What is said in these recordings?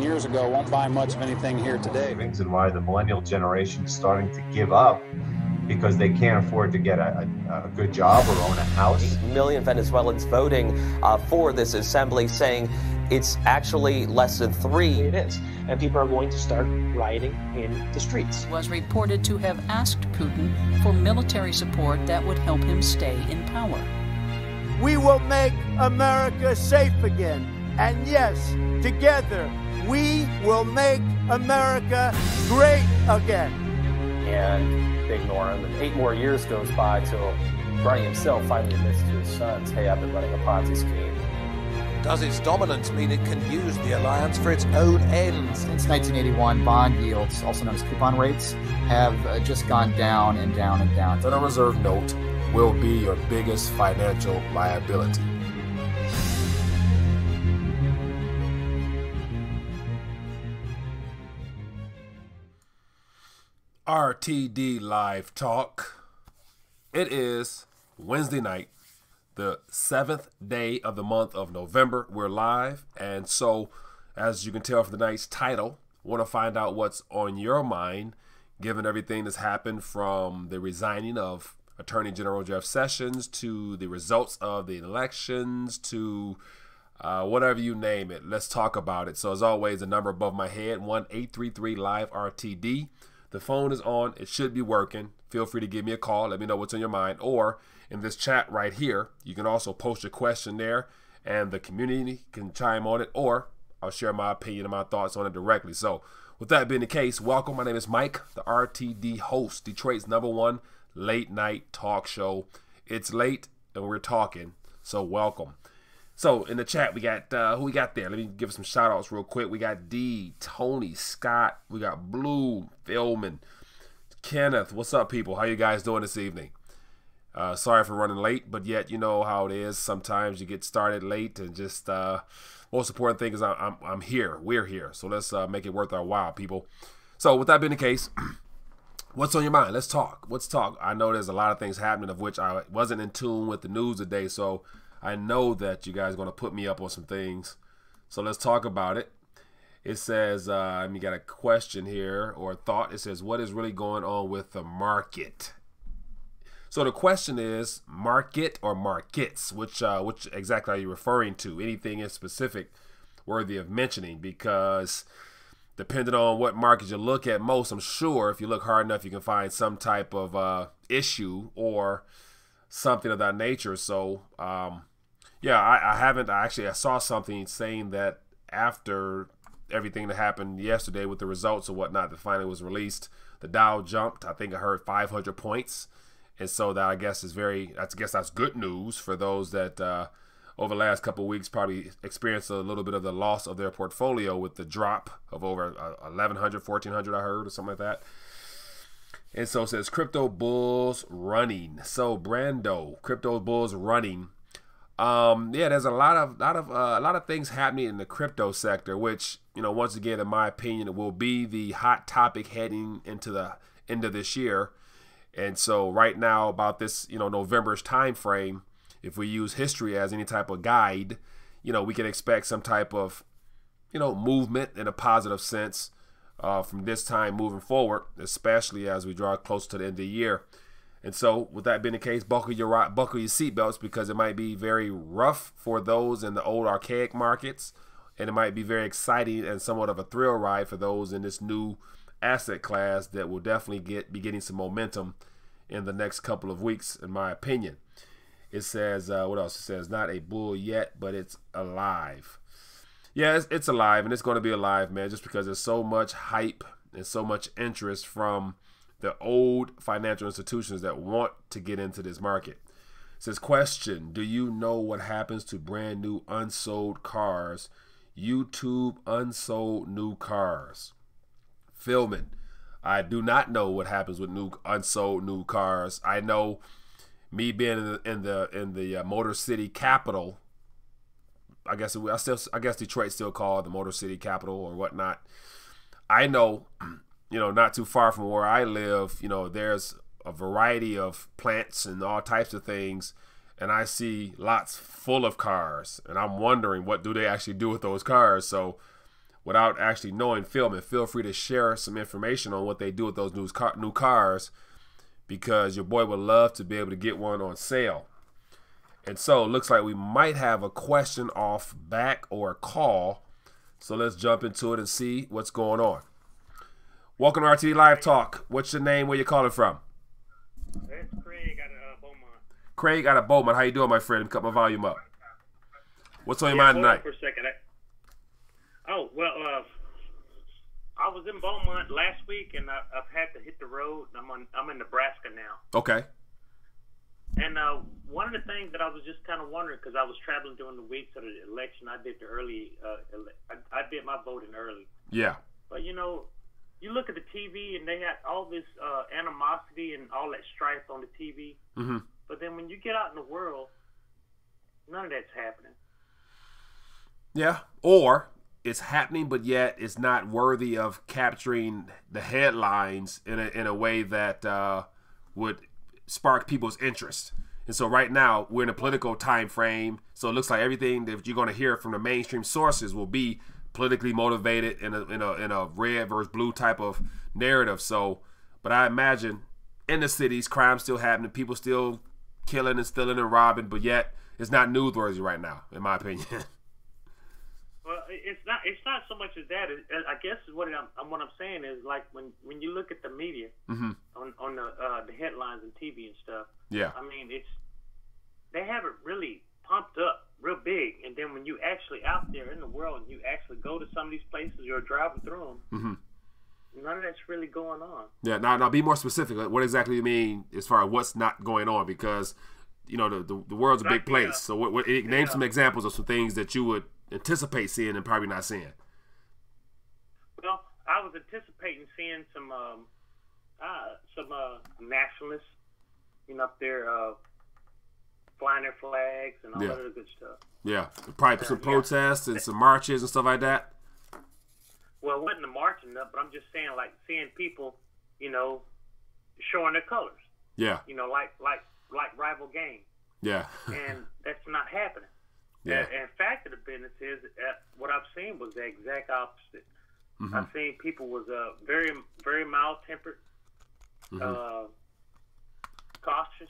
years ago won't buy much of anything here today. And why the millennial generation is starting to give up because they can't afford to get a good job or own a house. 8 million Venezuelans voting for this assembly, saying it's actually less than 3. It is. And people are going to start rioting in the streets. Was reported to have asked Putin for military support that would help him stay in power. We will make America safe again. And yes, together, we will make America great again. And they ignore him. And 8 more years goes by till Bernie himself finally admits to his sons, hey, I've been running a Ponzi scheme. Does its dominance mean it can use the alliance for its own ends? Since 1981, bond yields, also known as coupon rates, have just gone down and down and down. The Federal Reserve note will be your biggest financial liability. RTD Live Talk. It is Wednesday night, the 7th day of the month of November. We're live, and so as you can tell from tonight's title, want to find out what's on your mind given everything that's happened from the resigning of Attorney General Jeff Sessions to the results of the elections to whatever you name it. Let's talk about it. So as always, the number above my head, 1-833-LIVE-RTD. The phone is on. It should be working. Feel free to give me a call. Let me know what's on your mind. Or in this chat right here, you can also post your question there and the community can chime on it, or I'll share my opinion and my thoughts on it directly. So with that being the case, welcome. My name is Mike, the RTD host, Detroit's #1 late night talk show. It's late and we're talking, so welcome. So in the chat, we got who we got there. Let me give some shout outs real quick. We got D, Tony, Scott, we got Blue, Philman, Kenneth. What's up, people? How you guys doing this evening? Sorry for running late, but yet you know how it is. Sometimes you get started late, and just most important thing is I'm here. We're here, so let's make it worth our while, people. So with that being the case, what's on your mind? Let's talk. Let's talk. I know there's a lot of things happening of which I wasn't in tune with the news today, so I know that you guys are going to put me up on some things. So let's talk about it. It says, you got a question here or a thought. It says, what is really going on with the market? So the question is market or markets, which exactly are you referring to? Anything in specific worthy of mentioning? Because depending on what market you look at most, I'm sure if you look hard enough, you can find some type of issue or something of that nature. So yeah, I saw something saying that after everything that happened yesterday with the results and whatnot that finally was released, the Dow jumped. I think I heard 500 points. And so that I guess that's good news for those that over the last couple of weeks probably experienced a little bit of the loss of their portfolio with the drop of over 1,100, 1,400 I heard or something like that. And so it says crypto bulls running. So Brando, crypto bulls running. Yeah, there's a lot of things happening in the crypto sector, which, you know, once again, in my opinion, it will be the hot topic heading into the end of this year. And so right now, about this, you know, November's time frame, if we use history as any type of guide, you know, we can expect some type of, you know, movement in a positive sense from this time moving forward, especially as we draw close to the end of the year. And so with that being the case, buckle your seatbelts, because it might be very rough for those in the old archaic markets, and it might be very exciting and somewhat of a thrill ride for those in this new asset class that will definitely be getting some momentum in the next couple of weeks, in my opinion. It says, what else? It says, not a bull yet, but it's alive. Yeah, it's alive, and it's going to be alive, man, just because there's so much hype and so much interest from the old financial institutions that want to get into this market. It says, question, do you know what happens to brand new unsold cars? YouTube unsold new cars. Philman, I do not know what happens with unsold new cars. I know, me being in the Motor City capital, I guess Detroit's still called the Motor City capital or whatnot. I know, you know, not too far from where I live, you know, there's a variety of plants and all types of things, and I see lots full of cars, and I'm wondering what do they actually do with those cars. So without actually knowing film. And feel free to share some information on what they do with those new cars, because your boy would love to be able to get one on sale. And so it looks like we might have a question off back or a call. So let's jump into it and see what's going on. Welcome to RTD Live Talk. What's your name? Where you calling from? It's Craig out of Beaumont. Craig out of Beaumont. How you doing, my friend? Let me cut my volume up. What's on your mind tonight? Hold on for a second. I was in Beaumont last week, and I've had to hit the road. I'm in Nebraska now. Okay. And one of the things that I was just kind of wondering, because I was traveling during the week of the election, I did I did my voting early. Yeah. But you look at the TV, and they had all this animosity and all that strife on the TV. Mm-hmm. But then when you get out in the world, none of that's happening. Yeah. Or it's happening, but yet it's not worthy of capturing the headlines in a way that would spark people's interest. And so right now we're in a political time frame, so it looks like everything that you're going to hear from the mainstream sources will be politically motivated in a red versus blue type of narrative. So, but I imagine in the cities, crime's still happening, people still killing and stealing and robbing, but yet it's not newsworthy right now, in my opinion. Well, it's not so much as that. I guess what I'm saying is, like, when you look at the media mm-hmm. on the headlines and TV and stuff. Yeah. I mean, they have it really pumped up real big, and then when you actually out there in the world and you actually go to some of these places, you're driving through them. Mm-hmm. None of that's really going on. Yeah. Now, be more specific. What exactly do you mean as far as what's not going on? Because the world's a big place. So name some examples of some things that you would anticipate seeing and probably not seeing. Well, I was anticipating seeing some nationalists, up there flying their flags and all that other good stuff. Yeah, probably some protests and some marches and stuff like that. Well, it wasn't the marching up, but I'm just saying, like, seeing people, showing their colors. Yeah. Like rival gang. Yeah. And that's not happening. Yeah. And fact of the business is, what I've seen was the exact opposite. Mm-hmm. I've seen people was very, very mild-tempered, mm-hmm. cautious.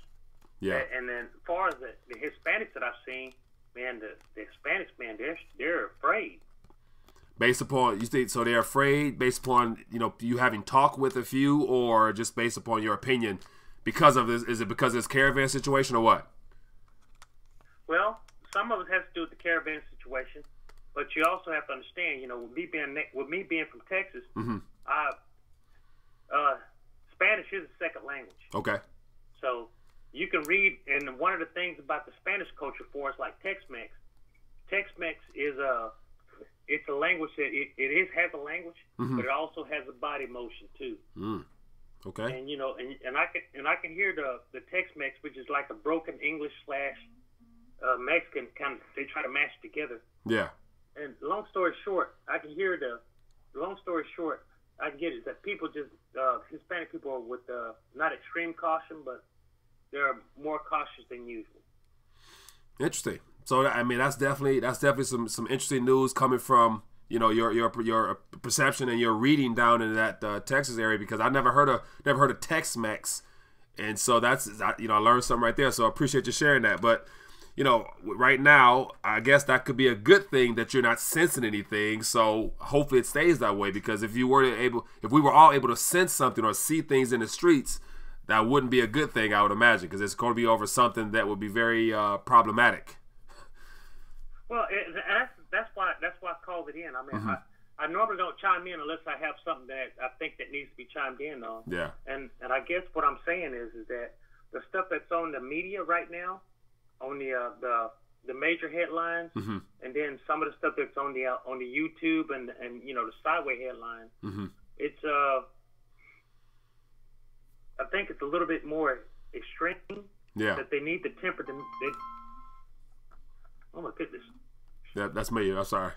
Yeah. And then as far as the Hispanics that I've seen, man, the Hispanics, man, they're afraid. Based upon, you think, so they're afraid based upon, you having talked with a few, or just based upon your opinion because of this? Is it because of this caravan situation or what? Well, some of it has to do with the caravan situation, but you also have to understand, with me being from Texas, mm-hmm. Spanish is a second language. Okay. So you can read, and one of the things about the Spanish culture for us, like Tex-Mex. Tex-Mex is it's a language that it has a language, mm-hmm. but it also has a body motion too. Mm. Okay. And I can hear the Tex-Mex, which is like a broken English / Mexican kind of. They try to mash together. Yeah. And long story short, I can get it that people just Hispanic people are with not extreme caution, but they're more cautious than usual. Interesting. So I mean, that's definitely some interesting news coming from your perception and your reading down in that Texas area, because I never heard of Tex-Mex, and so that's I learned something right there. So I appreciate you sharing that. But right now, I guess that could be a good thing that you're not sensing anything. So hopefully it stays that way, because if we were all able to sense something or see things in the streets, that wouldn't be a good thing, I would imagine, because it's going to be over something that would be very problematic. Well, that's why I called it in. I mean, mm-hmm. I normally don't chime in unless I have something that I think that needs to be chimed in on. Yeah. And I guess what I'm saying is that the stuff that's on the media right now, on the major headlines, mm-hmm. and then some of the stuff that's on the YouTube and the sideway headlines, mm-hmm. it's I think it's a little bit more extreme. Yeah. That they need to temper them. Oh my goodness. Yeah, that's me. I'm sorry.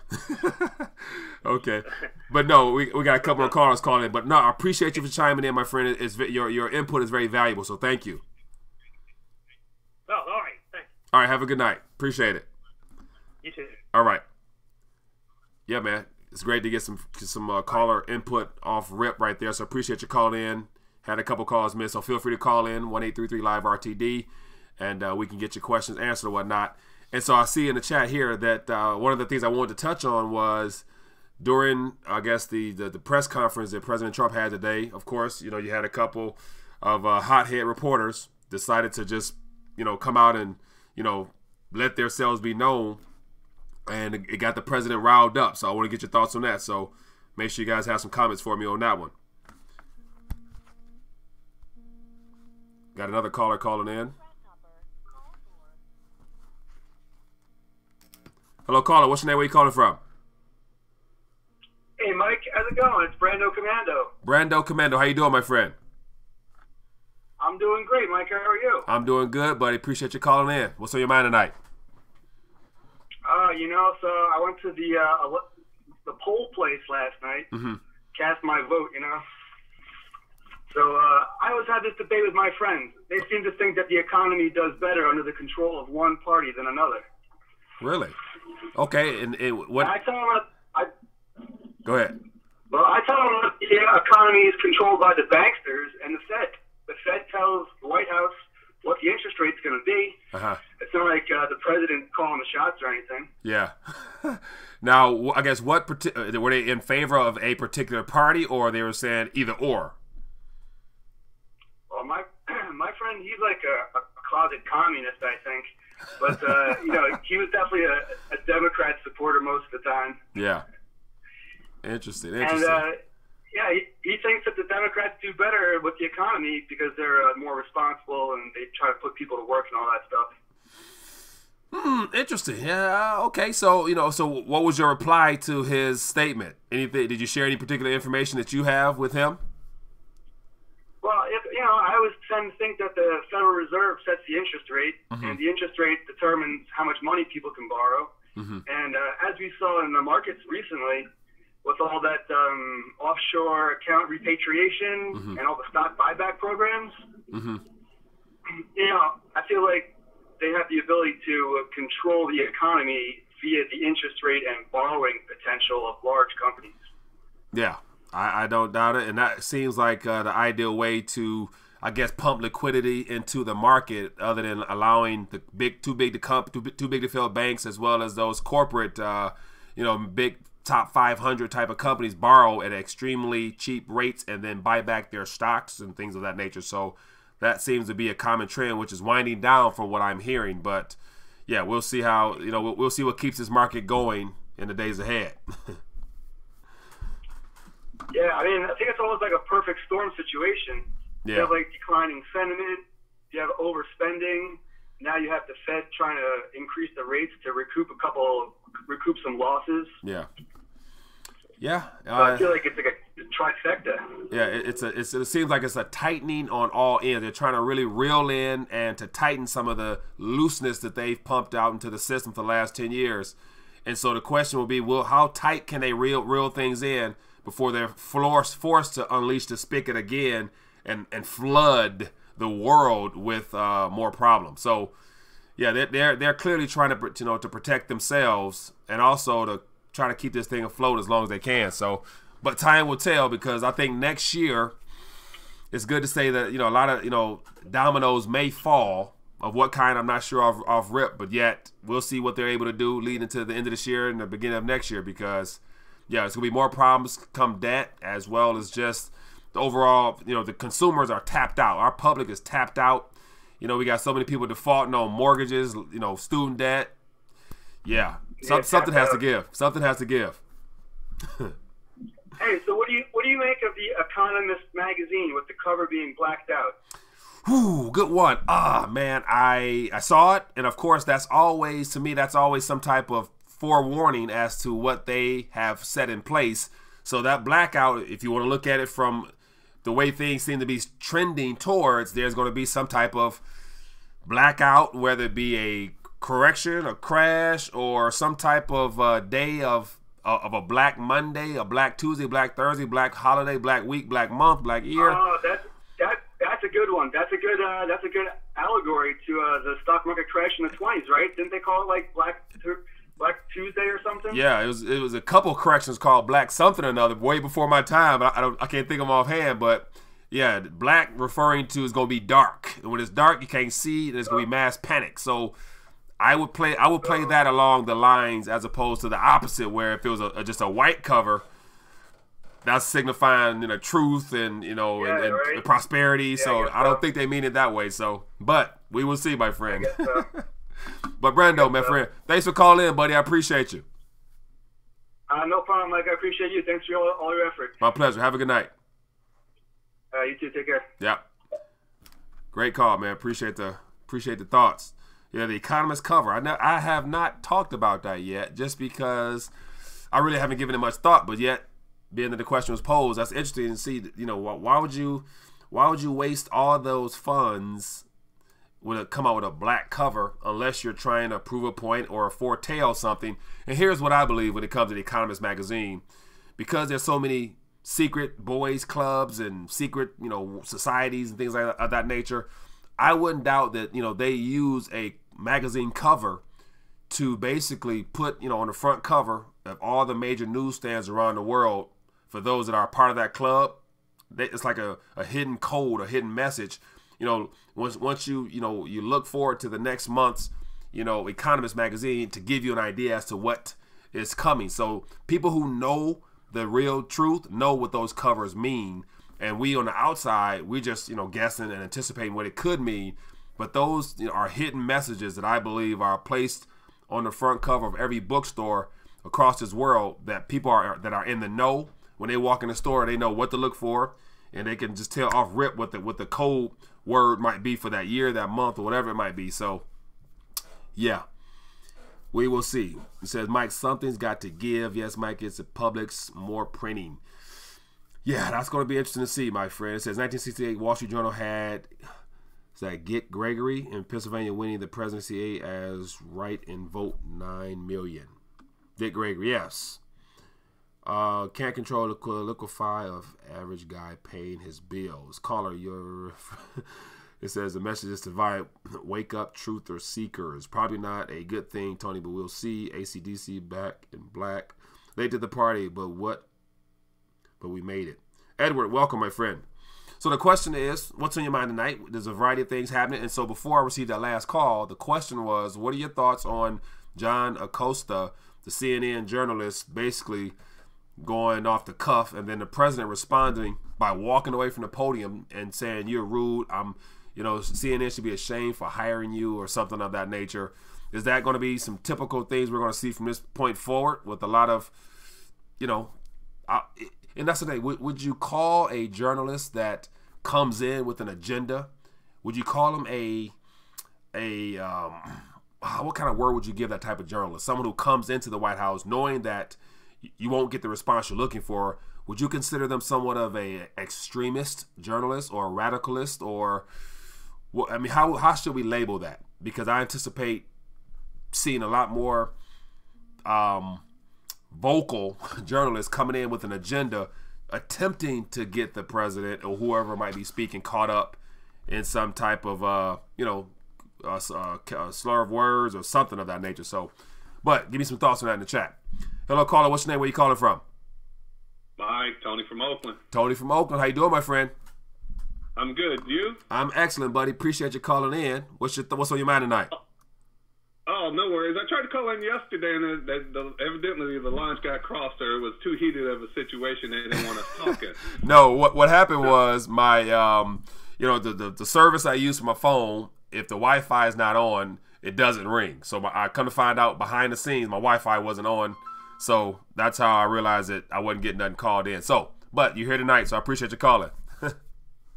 Okay, but no, we got a couple of callers calling in. But no, I appreciate you for chiming in, my friend. Your input is very valuable. So thank you. Oh, all right. Thanks. All right. Have a good night. Appreciate it. You too. All right. Yeah, man. It's great to get some caller input off rip right there. So appreciate you calling in. Had a couple calls missed, so feel free to call in 1-833-LIVE-RTD, and we can get your questions answered or whatnot. And so I see in the chat here that one of the things I wanted to touch on was during, I guess, the press conference that President Trump had today. Of course, you had a couple of hothead reporters decided to just, come out and, let themselves be known. And it got the president riled up. So I want to get your thoughts on that. So make sure you guys have some comments for me on that one. Got another caller calling in. Hello, caller. What's your name? Where you calling from? Hey, Mike. How's it going? It's Brando Commando. Brando Commando. How you doing, my friend? I'm doing great, Mike. How are you? I'm doing good, buddy. Appreciate you calling in. What's on your mind tonight? So I went to the poll place last night, cast my vote, So I always had this debate with my friends. They seem to think that the economy does better under the control of one party than another. Really? Okay, and what? I tell them Go ahead. Well, I tell them that the economy is controlled by the banksters and the Fed. The Fed tells the White House what the interest rate's going to be. It's not like the president calling the shots or anything. Yeah. Now, I guess were they in favor of a particular party, or they were saying either or? Well, my friend, he's like a closet communist, I think. But, he was definitely a Democrat supporter most of the time. Yeah. Interesting. And, he thinks that the Democrats do better with the economy because they're more responsible and they try to put people to work and all that stuff. Interesting. Yeah. Okay. So so what was your reply to his statement? Anything? Did you share any particular information that you have with him? Well, I always tend to think that the Federal Reserve sets the interest rate, and the interest rate determines how much money people can borrow. And as we saw in the markets recently, with all that offshore account repatriation and all the stock buyback programs, I feel like they have the ability to control the economy via the interest rate and borrowing potential of large companies. Yeah, I don't doubt it. And that seems like the ideal way to, I guess, pump liquidity into the market, other than allowing the too big to fail banks, as well as those corporate, big top 500 type of companies borrow at extremely cheap rates and then buy back their stocks and things of that nature. So that seems to be a common trend, which is winding down from what I'm hearing. But yeah, we'll see how, we'll see what keeps this market going in the days ahead. Yeah, I think it's almost like a perfect storm situation. Yeah. You have like declining sentiment, you have overspending, now you have the Fed trying to increase the rates to recoup some losses. Yeah. Yeah. So I feel like it's like a trifecta. Yeah, it seems like it's a tightening on all ends. They're trying to really reel in and to tighten some of the looseness that they've pumped out into the system for the last 10 years. And so the question will be, how tight can they reel things in before they're forced to unleash the spigot again and flood the world with more problems? So yeah, they're clearly trying to to protect themselves and also to try to keep this thing afloat as long as they can. So, but time will tell, because I think next year it's good to say that a lot of dominoes may fall. Of what kind, I'm not sure off rip, but yet we'll see what they're able to do leading to the end of this year and the beginning of next year, because yeah, it's gonna be more problems come debt, as well as just the overall, the consumers are tapped out. Our public is tapped out. We got so many people defaulting on mortgages, student debt. Yeah, something has to give. Something has to give. Hey, so what do you make of the Economist magazine with the cover being blacked out? Ooh, good one. Man, I saw it, and of course that's always some type of forewarning as to what they have set in place. So that blackout, if you want to look at it from the way things seem to be trending towards, there's going to be some type of blackout, whether it be a correction, a crash, or some type of day of a Black Monday, a Black Tuesday, Black Thursday, Black Holiday, Black Week, Black Month, Black Year. Oh, that's a good one. That's a good allegory to the stock market crash in the 20s, right? Didn't they call it like Black Tuesday or something? Yeah, it was a couple corrections called Black something or another way before my time. I can't think of them offhand, but yeah, black referring to is going to be dark, and when it's dark you can't see, and it's going to be mass panic. So I would play that along the lines as opposed to the opposite, where if it was just a white cover, that's signifying truth and and prosperity. Yeah, so I don't think they mean it that way. So, but we will see, my friend. So. But Brando, my friend, thanks for calling in, buddy. I appreciate you. No problem, Mike. I appreciate you. Thanks for all your effort. My pleasure. Have a good night. You too. Take care. Yeah. Great call, man. Appreciate the thoughts. Yeah, the Economist cover. I have not talked about that yet, just because I really haven't given it much thought. But yet, being that the question was posed, that's interesting to see. Why would you waste all those funds when it come out with a black cover unless you're trying to prove a point or foretell something? And here's what I believe when it comes to the Economist magazine, because there's so many secret boys clubs and secret societies and things like of that nature. I wouldn't doubt that they use a magazine cover to basically put on the front cover of all the major newsstands around the world. For those that are part of that club, it's like a hidden code, a hidden message. Once you look forward to the next month's Economist magazine to give you an idea as to what is coming. So people who know the real truth know what those covers mean, and we on the outside, we just guessing and anticipating what it could mean. But those are hidden messages that I believe are placed on the front cover of every bookstore across this world, that people that are in the know, when they walk in the store, they know what to look for, and they can just tell off rip what the code word might be for that year, that month, or whatever it might be. So yeah, we will see. It says, Mike, something's got to give. Yes, Mike, it's a Publix, more printing. Yeah, that's going to be interesting to see, my friend. It says 1968 Wall Street Journal had Get Gregory in Pennsylvania winning the presidency as right in vote 9 million. Dick Gregory, yes. Can't control the liquefy of average guy paying his bills. Caller, it says the message is to divide, wake up, truth or seekers. Probably not a good thing, Tony, but we'll see. ACDC back in black. Late to the party, but we made it. Edward, welcome, my friend. So the question is, what's on your mind tonight? There's a variety of things happening. And so before I received that last call, the question was, what are your thoughts on John Acosta, the CNN journalist, basically going off the cuff, and then the president responding by walking away from the podium and saying, you're rude. CNN should be ashamed for hiring you, or something of that nature. Is that going to be some typical things we're going to see from this point forward, with a lot of, and that's the thing. Would you call a journalist that comes in with an agenda, would you call him what kind of word would you give that type of journalist? Someone who comes into the White House knowing that you won't get the response you're looking for. Would you consider them somewhat of a extremist journalist or a radicalist, or how should we label that? Because I anticipate seeing a lot more vocal journalists coming in with an agenda, attempting to get the president or whoever might be speaking caught up in some type of slur of words or something of that nature. So, but give me some thoughts on that in the chat. Hello, caller. What's your name? Where you calling from? Mike, Tony from Oakland. Tony from Oakland. How you doing, my friend? I'm good. You? I'm excellent, buddy. Appreciate you calling in. What's on your mind tonight? Oh, no worries. I tried to call in yesterday, and evidently the lines got crossed, or it was too heated of a situation. They didn't want us talking. No, what happened was my, the service I use for my phone, if the Wi-Fi is not on, it doesn't ring. So I come to find out behind the scenes, my Wi-Fi wasn't on. So that's how I realized that I wasn't getting nothing called in. So, but you're here tonight, so I appreciate you calling.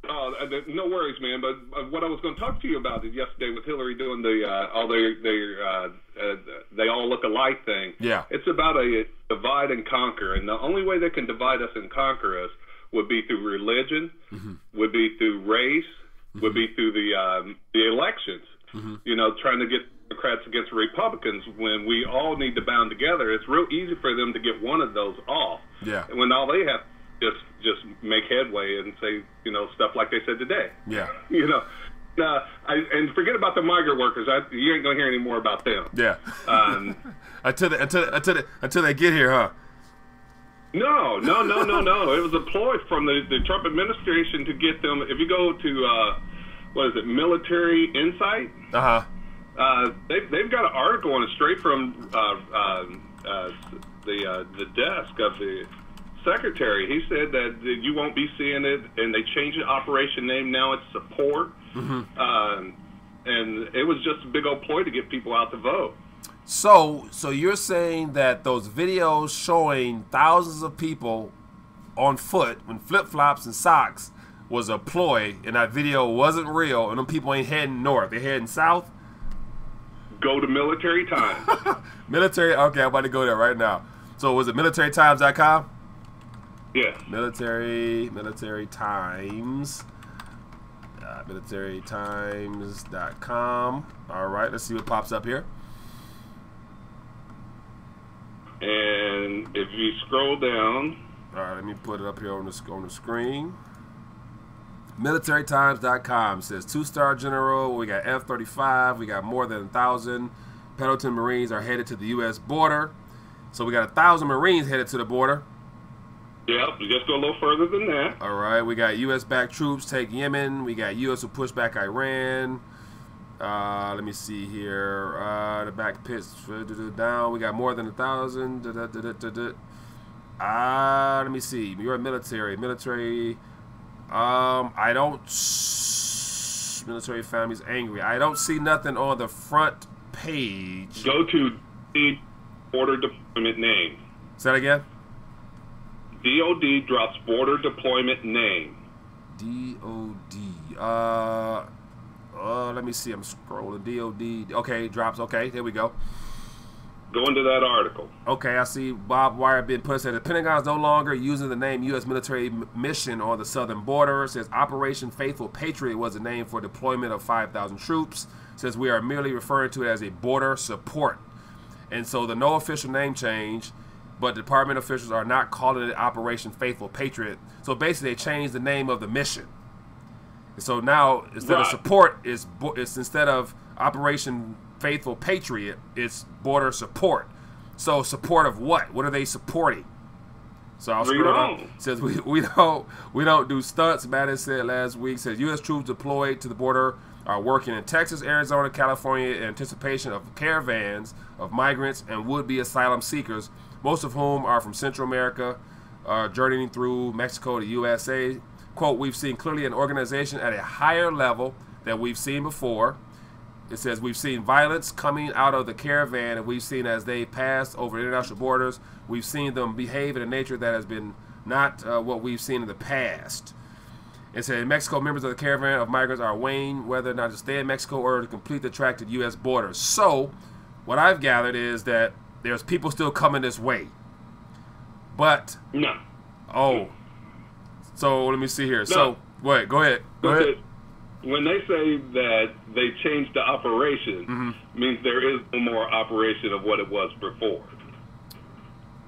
Oh, no worries, man. But what I was going to talk to you about is yesterday with Hillary doing the they all look alike thing. Yeah. It's about a divide and conquer, and the only way they can divide us and conquer us would be through religion, would be through race, would be through the elections. Trying to get Democrats against Republicans when we all need to bound together. It's real easy for them to get one of those off. Yeah. And when all they have just make headway and say, stuff like they said today. Yeah. And forget about the migrant workers. You ain't gonna hear any more about them. Yeah. Until they get here, huh? No. It was a ploy from the Trump administration to get them. If you go to what is it, Military Insight? They've got an article on it straight from the desk of the secretary. He said that you won't be seeing it, and they changed the operation name. Now it's Support. And it was just a big old ploy to get people out to vote. So you're saying that those videos showing thousands of people on foot in flip-flops and socks was a ploy, and that video wasn't real, and them people ain't heading north, they're heading south? Go to Military Times. Okay, I'm about to go there right now. So was it militarytimes.com? Yes. Military Times. Militarytimes.com. All right, let's see what pops up here. And if you scroll down, all right, let me put it up here on the screen. Militarytimes.com says 2-star general. We got F-35. We got more than 1,000 Pendleton Marines are headed to the U.S. border. So we got 1,000 Marines headed to the border. Yep, just go a little further than that. All right, we got U.S.-backed troops take Yemen. We got U.S. will push back Iran. Let me see here. The back pits down. We got more than 1,000. Let me see. You're military. I don't. Military families angry. I don't see nothing on the front page. Go to the border deployment name. Say that again. DOD drops border deployment name. DOD. Let me see. I'm scrolling. DOD. Okay, drops. Okay, there we go. Go into that article. Okay, I see Bob Wire being put. Said the Pentagon is no longer using the name U.S. military mission on the southern border. Says Operation Faithful Patriot was the name for deployment of 5,000 troops. Says we are merely referring to it as a border support. And so the no official name change, but department officials are not calling it Operation Faithful Patriot. So basically they changed the name of the mission. And so now instead of support, it's instead of Operation Faithful Patriot, it's border support. So support of what? What are they supporting? So I'll scroll down. It says we don't do stunts. Madden said last week. Says U.S. troops deployed to the border are working in Texas, Arizona, California in anticipation of caravans of migrants and would-be asylum seekers, most of whom are from Central America, journeying through Mexico to USA. Quote, we've seen clearly an organization at a higher level than we've seen before. It says we've seen violence coming out of the caravan, and we've seen as they pass over international borders, we've seen them behave in a nature that has been not what we've seen in the past. It said in Mexico, members of the caravan of migrants are weighing whether or not to stay in Mexico or to complete the track to U.S. borders. So what I've gathered is that there's people still coming this way. But no. Oh. So let me see here. No. So wait, go ahead. Go ahead. When they say that they changed the operation, means there is no more operation of what it was before.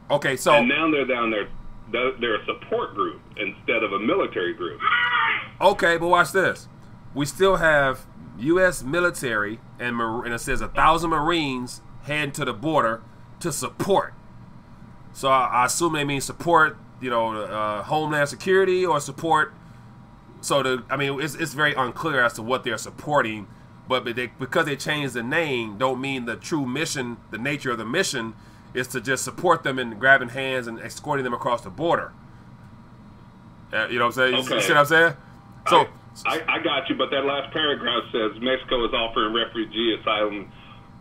Okay, so and now they're down there. They're a support group instead of a military group. Okay, but watch this. We still have U.S. military, and it says 1,000 Marines heading to the border to support. So I assume they mean support, Homeland Security or support. So it's very unclear as to what they're supporting, but because they changed the name, don't mean the true mission, the nature of the mission is to just support them in grabbing hands and escorting them across the border. You know what I'm saying? Okay. You see what I'm saying? So I got you, but that last paragraph says Mexico is offering refugee asylum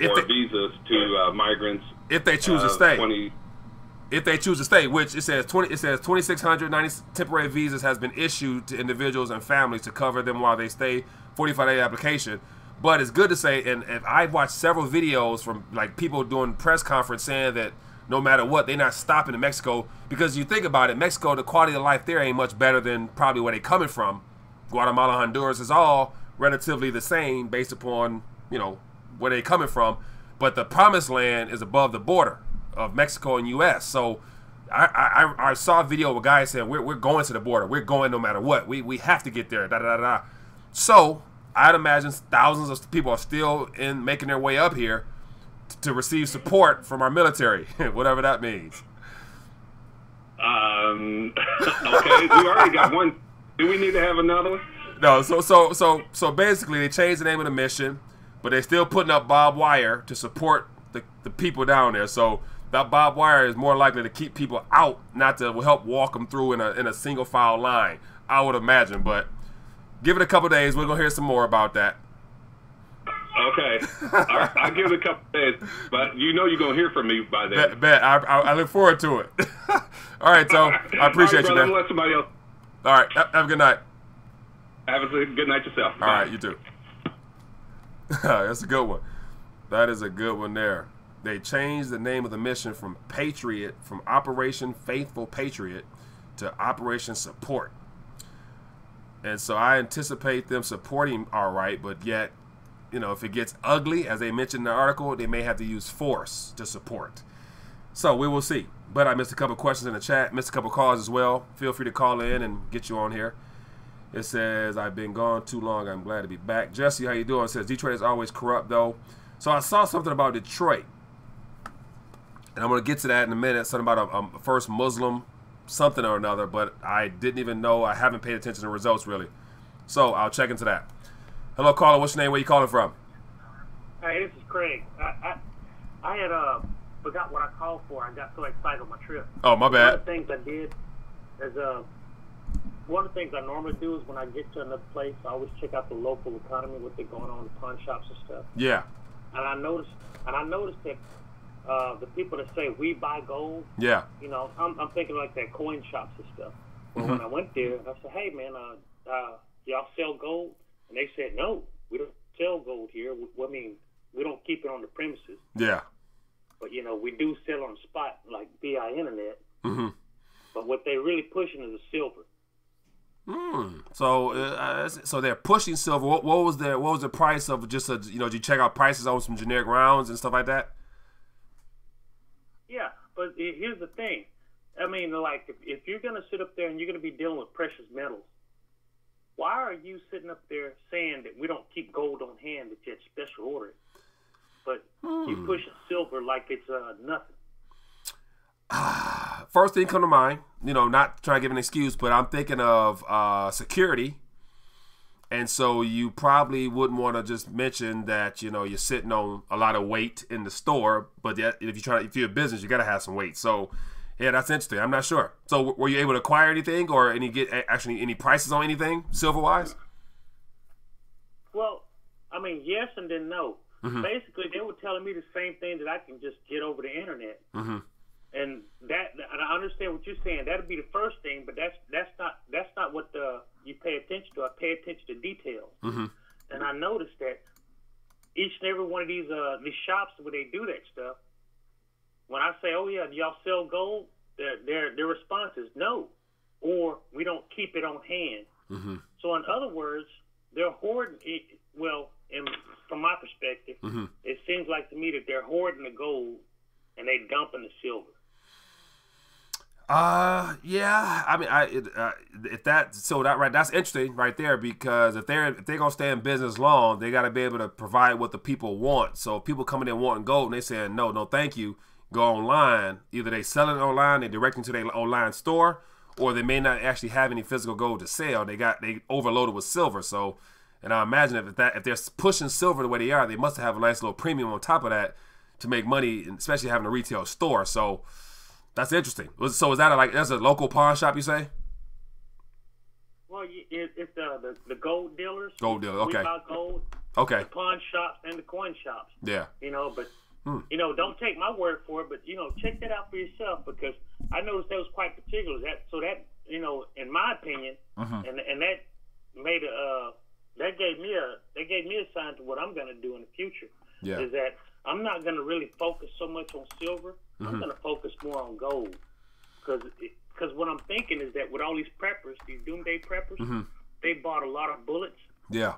or visas to migrants if they choose to stay. If they choose to stay, which it says 2,690 temporary visas has been issued to individuals and families to cover them while they stay. 45-day application. But it's good to say, and I've watched several videos from like people doing press conference saying that no matter what, they're not stopping in Mexico, because you think about it, Mexico, the quality of life there ain't much better than probably where they're coming from. Guatemala, Honduras is all relatively the same based upon where they're coming from, but the promised land is above the border of Mexico and U.S. So I saw a video of a guy saying we're going to the border, we're going no matter what, we have to get there. So I'd imagine thousands of people are still making their way up here to receive support from our military, whatever that means. Okay, we already got one. Do we need to have another one? No, so basically they changed the name of the mission, but they're still putting up barbed wire to support the people down there. So that barbed wire is more likely to keep people out, not to help walk them through in a single file line, I would imagine. But give it a couple days, we're gonna hear some more about that. Okay, all right, I'll give it a couple days, but you know you're gonna hear from me by then. Bet. I look forward to it. All right, so I appreciate you, man. Let somebody else. All right, have a good night. Have a good night yourself. All right, you too. That's a good one. That is a good one there. They changed the name of the mission from Operation Faithful Patriot to Operation Support. And so I anticipate them supporting all right, but yet, you know, if it gets ugly, as they mentioned in the article, they may have to use force to support. So we will see. But I missed a couple questions in the chat, missed a couple calls as well. Feel free to call in and get you on here. It says, I've been gone too long. I'm glad to be back. Jesse, how you doing? It says, Detroit is always corrupt, though. So I saw something about Detroit. And I'm going to get to that in a minute. Something about a first Muslim something or another. But I didn't even know. I haven't paid attention to the results, really. So I'll check into that. Hello, caller. What's your name? Where you calling from? Hey, this is Craig. I had forgot what I called for. I got so excited on my trip. Oh, my bad. One of the things I did is one of the things I normally do is when I get to another place, I always check out the local economy, what they're going on, the pawn shops and stuff. Yeah. And I noticed that the people that say we buy gold. Yeah. You know, I'm thinking like that coin shops and stuff. But when I went there, I said, hey man, y'all sell gold? And they said, no, we don't sell gold here. I mean, we don't keep it on the premises. Yeah. But, you know, we do sell on the spot, like via internet. Mm-hmm. But what they're really pushing is the silver. So they're pushing silver. What was the price of just did you check out prices on some generic rounds and stuff like that? Yeah, but here's the thing. I mean, like, if you're going to sit up there and you're going to be dealing with precious metals, why are you sitting up there saying that we don't keep gold on hand, that you have special order? But you push silver like it's nothing. First thing come to mind, not trying to give an excuse, but I'm thinking of security. And so you probably wouldn't want to just mention that, you're sitting on a lot of weight in the store, but if you're a business, you got to have some weight. So yeah, that's interesting. I'm not sure. So were you able to acquire anything or any prices on anything silver wise? Well, I mean, yes and then no. Mm-hmm. Basically, they were telling me the same thing that I can just get over the internet. Mm-hmm. And I understand what you're saying. That'd be the first thing, but that's not what you pay attention to. I pay attention to details. Mm-hmm. And I noticed that each and every one of these shops where they do that stuff, when I say, "Oh yeah, do y'all sell gold?" Their response is no, or we don't keep it on hand. Mm-hmm. So in other words, they're hoarding it. Well, from my perspective, mm-hmm. it seems like to me that they're hoarding the gold and they dumping the silver. Yeah. I mean, that's interesting right there, because if they're gonna stay in business long, they got to be able to provide what the people want. So if people coming in wanting gold and they saying no, thank you, go online. Either they sell it online, they direct them to their online store, or they may not actually have any physical gold to sell. They overloaded with silver. So, and I imagine if they're pushing silver the way they are, they must have a nice little premium on top of that to make money, especially having a retail store. So that's interesting. So is that that's a local pawn shop, you say? Well, it's the gold dealers. Gold dealers, okay. We buy gold. Okay. The pawn shops and the coin shops. Yeah. But don't take my word for it, but check that out for yourself, because I noticed that was quite particular. In my opinion, mm-hmm. and that made that gave me a sign to what I'm going to do in the future. Yeah. Is that I'm not going to really focus so much on silver. Mm-hmm. I'm going to focus more on gold, because what I'm thinking is that with all these preppers, these doomsday preppers, mm-hmm. they bought a lot of bullets. Yeah.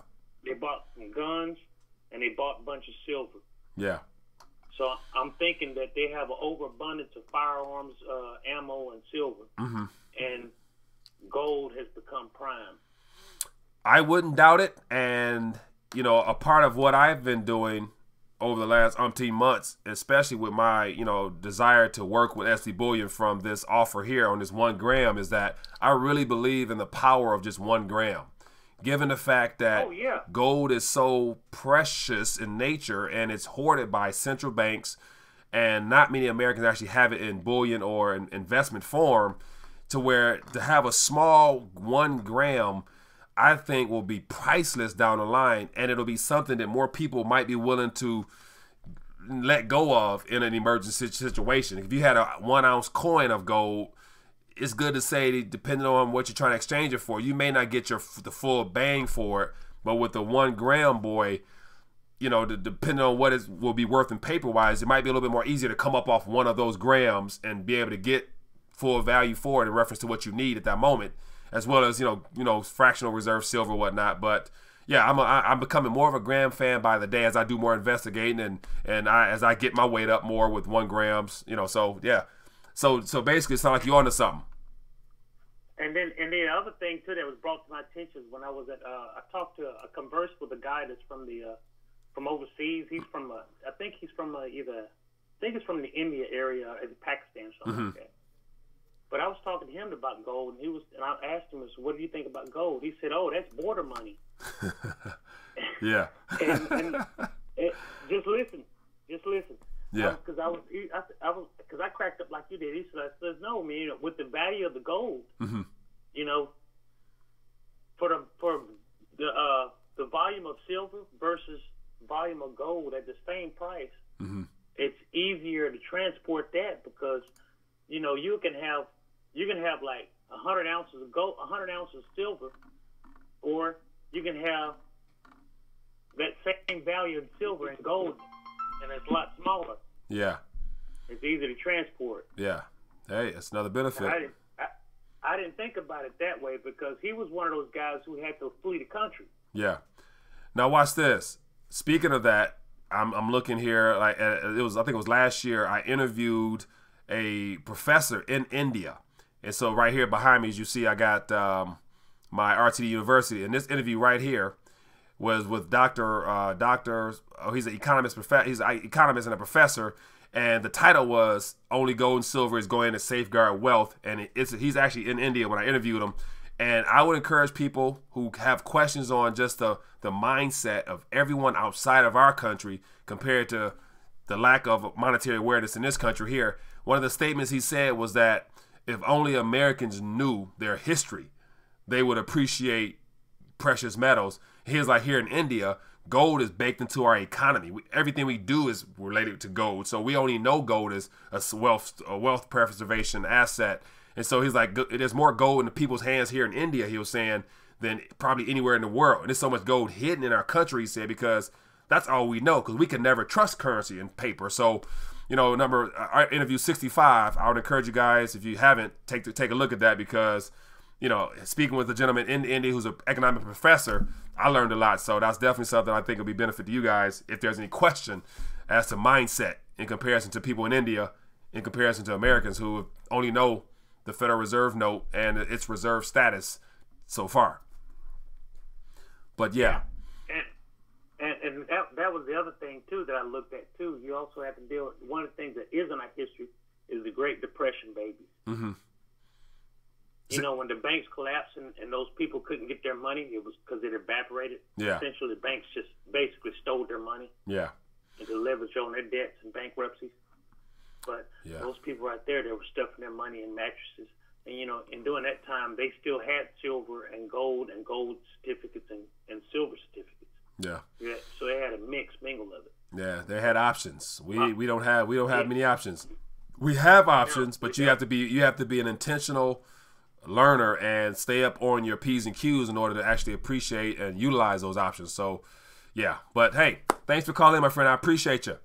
They bought some guns, and they bought a bunch of silver. Yeah. So I'm thinking that they have an overabundance of firearms, ammo, and silver, mm-hmm. and gold has become prime. I wouldn't doubt it, and you know, a part of what I've been doing over the last umpteen months, especially with my, you know, desire to work with SD Bullion from this offer here on this 1 gram, is that I really believe in the power of just 1 gram. Given the fact that gold is so precious in nature and it's hoarded by central banks, and not many Americans actually have it in bullion or in investment form, to where to have a small 1 gram, I think will be priceless down the line, and it'll be something that more people might be willing to let go of in an emergency situation. If you had a 1 ounce coin of gold, it's good to say, depending on what you're trying to exchange it for, you may not get the full bang for it, but with the 1 gram, boy, you know, depending on what it will be worth in paper wise, it might be a little bit more easier to come up off 1 of those grams and be able to get full value for it in reference to what you need at that moment, as well as, you know, fractional reserve silver, whatnot. But yeah, I'm becoming more of a gram fan by the day as I do more investigating and as I get my weight up more with 1 grams, you know. So yeah, so basically, it's not like you're onto something. And then the other thing too that was brought to my attention when I was at I conversed with a guy that's from overseas. He's from I think he's from from the India area or Pakistan or something like that. But I was talking to him about gold, and I asked him, "What do you think about gold?" He said, "Oh, that's border money." Yeah. and just listen. Yeah. Because I cracked up like you did. He said, "No, man. You know, with the value of the gold, you know, for the volume of silver versus volume of gold at the same price, it's easier to transport that because, you know, you can have like 100 ounces of gold, 100 ounces of silver, or you can have that same value of silver and gold, and it's a lot smaller. Yeah. It's easy to transport. Yeah. Hey, it's another benefit. I didn't think about it that way because he was one of those guys who had to flee the country. Yeah. Now watch this. Speaking of that, I'm looking here. Like I think it was last year. I interviewed a professor in India, and so right here behind me, as you see, I got my RTD University, and this interview right here was with he's an economist. He's an economist and a professor, and the title was "Only Gold and Silver is Going to Safeguard Wealth," and he's actually in India when I interviewed him. And I would encourage people who have questions on just the mindset of everyone outside of our country compared to the lack of monetary awareness in this country here. One of the statements he said was that if only Americans knew their history, they would appreciate precious metals. He was like, here in India, gold is baked into our economy. Everything we do is related to gold. So we only know gold as a wealth preservation asset. And so he's like, there's more gold in the people's hands here in India, he was saying, than probably anywhere in the world. And there's so much gold hidden in our country, he said, because that's all we know, because we can never trust currency in paper. So, you know, our interview 65, I would encourage you guys, if you haven't, take a look at that, because, you know, speaking with a gentleman in India who's an economic professor, I learned a lot. So that's definitely something I think will be benefit to you guys if there's any question as to mindset in comparison to people in India, in comparison to Americans who only know the Federal Reserve note and its reserve status so far. But yeah. And that was the other thing too that I looked at too. You also have to deal with one of the things that is in our history is the Great Depression, babies. You know, when the banks collapsed and those people couldn't get their money, it was because it evaporated. Yeah. Essentially, the banks just basically stole their money. Yeah. And to leverage on their debts and bankruptcies. But those people right there, they were stuffing their money in mattresses. And, you know, and during that time, they still had silver and gold certificates and silver certificates. Yeah. So they had a mixed mingle of it. Yeah, they had options. We don't have many options. We have options, but you have to be an intentional learner and stay up on your P's and Q's in order to actually appreciate and utilize those options. So, yeah. But hey, thanks for calling, my friend. I appreciate you.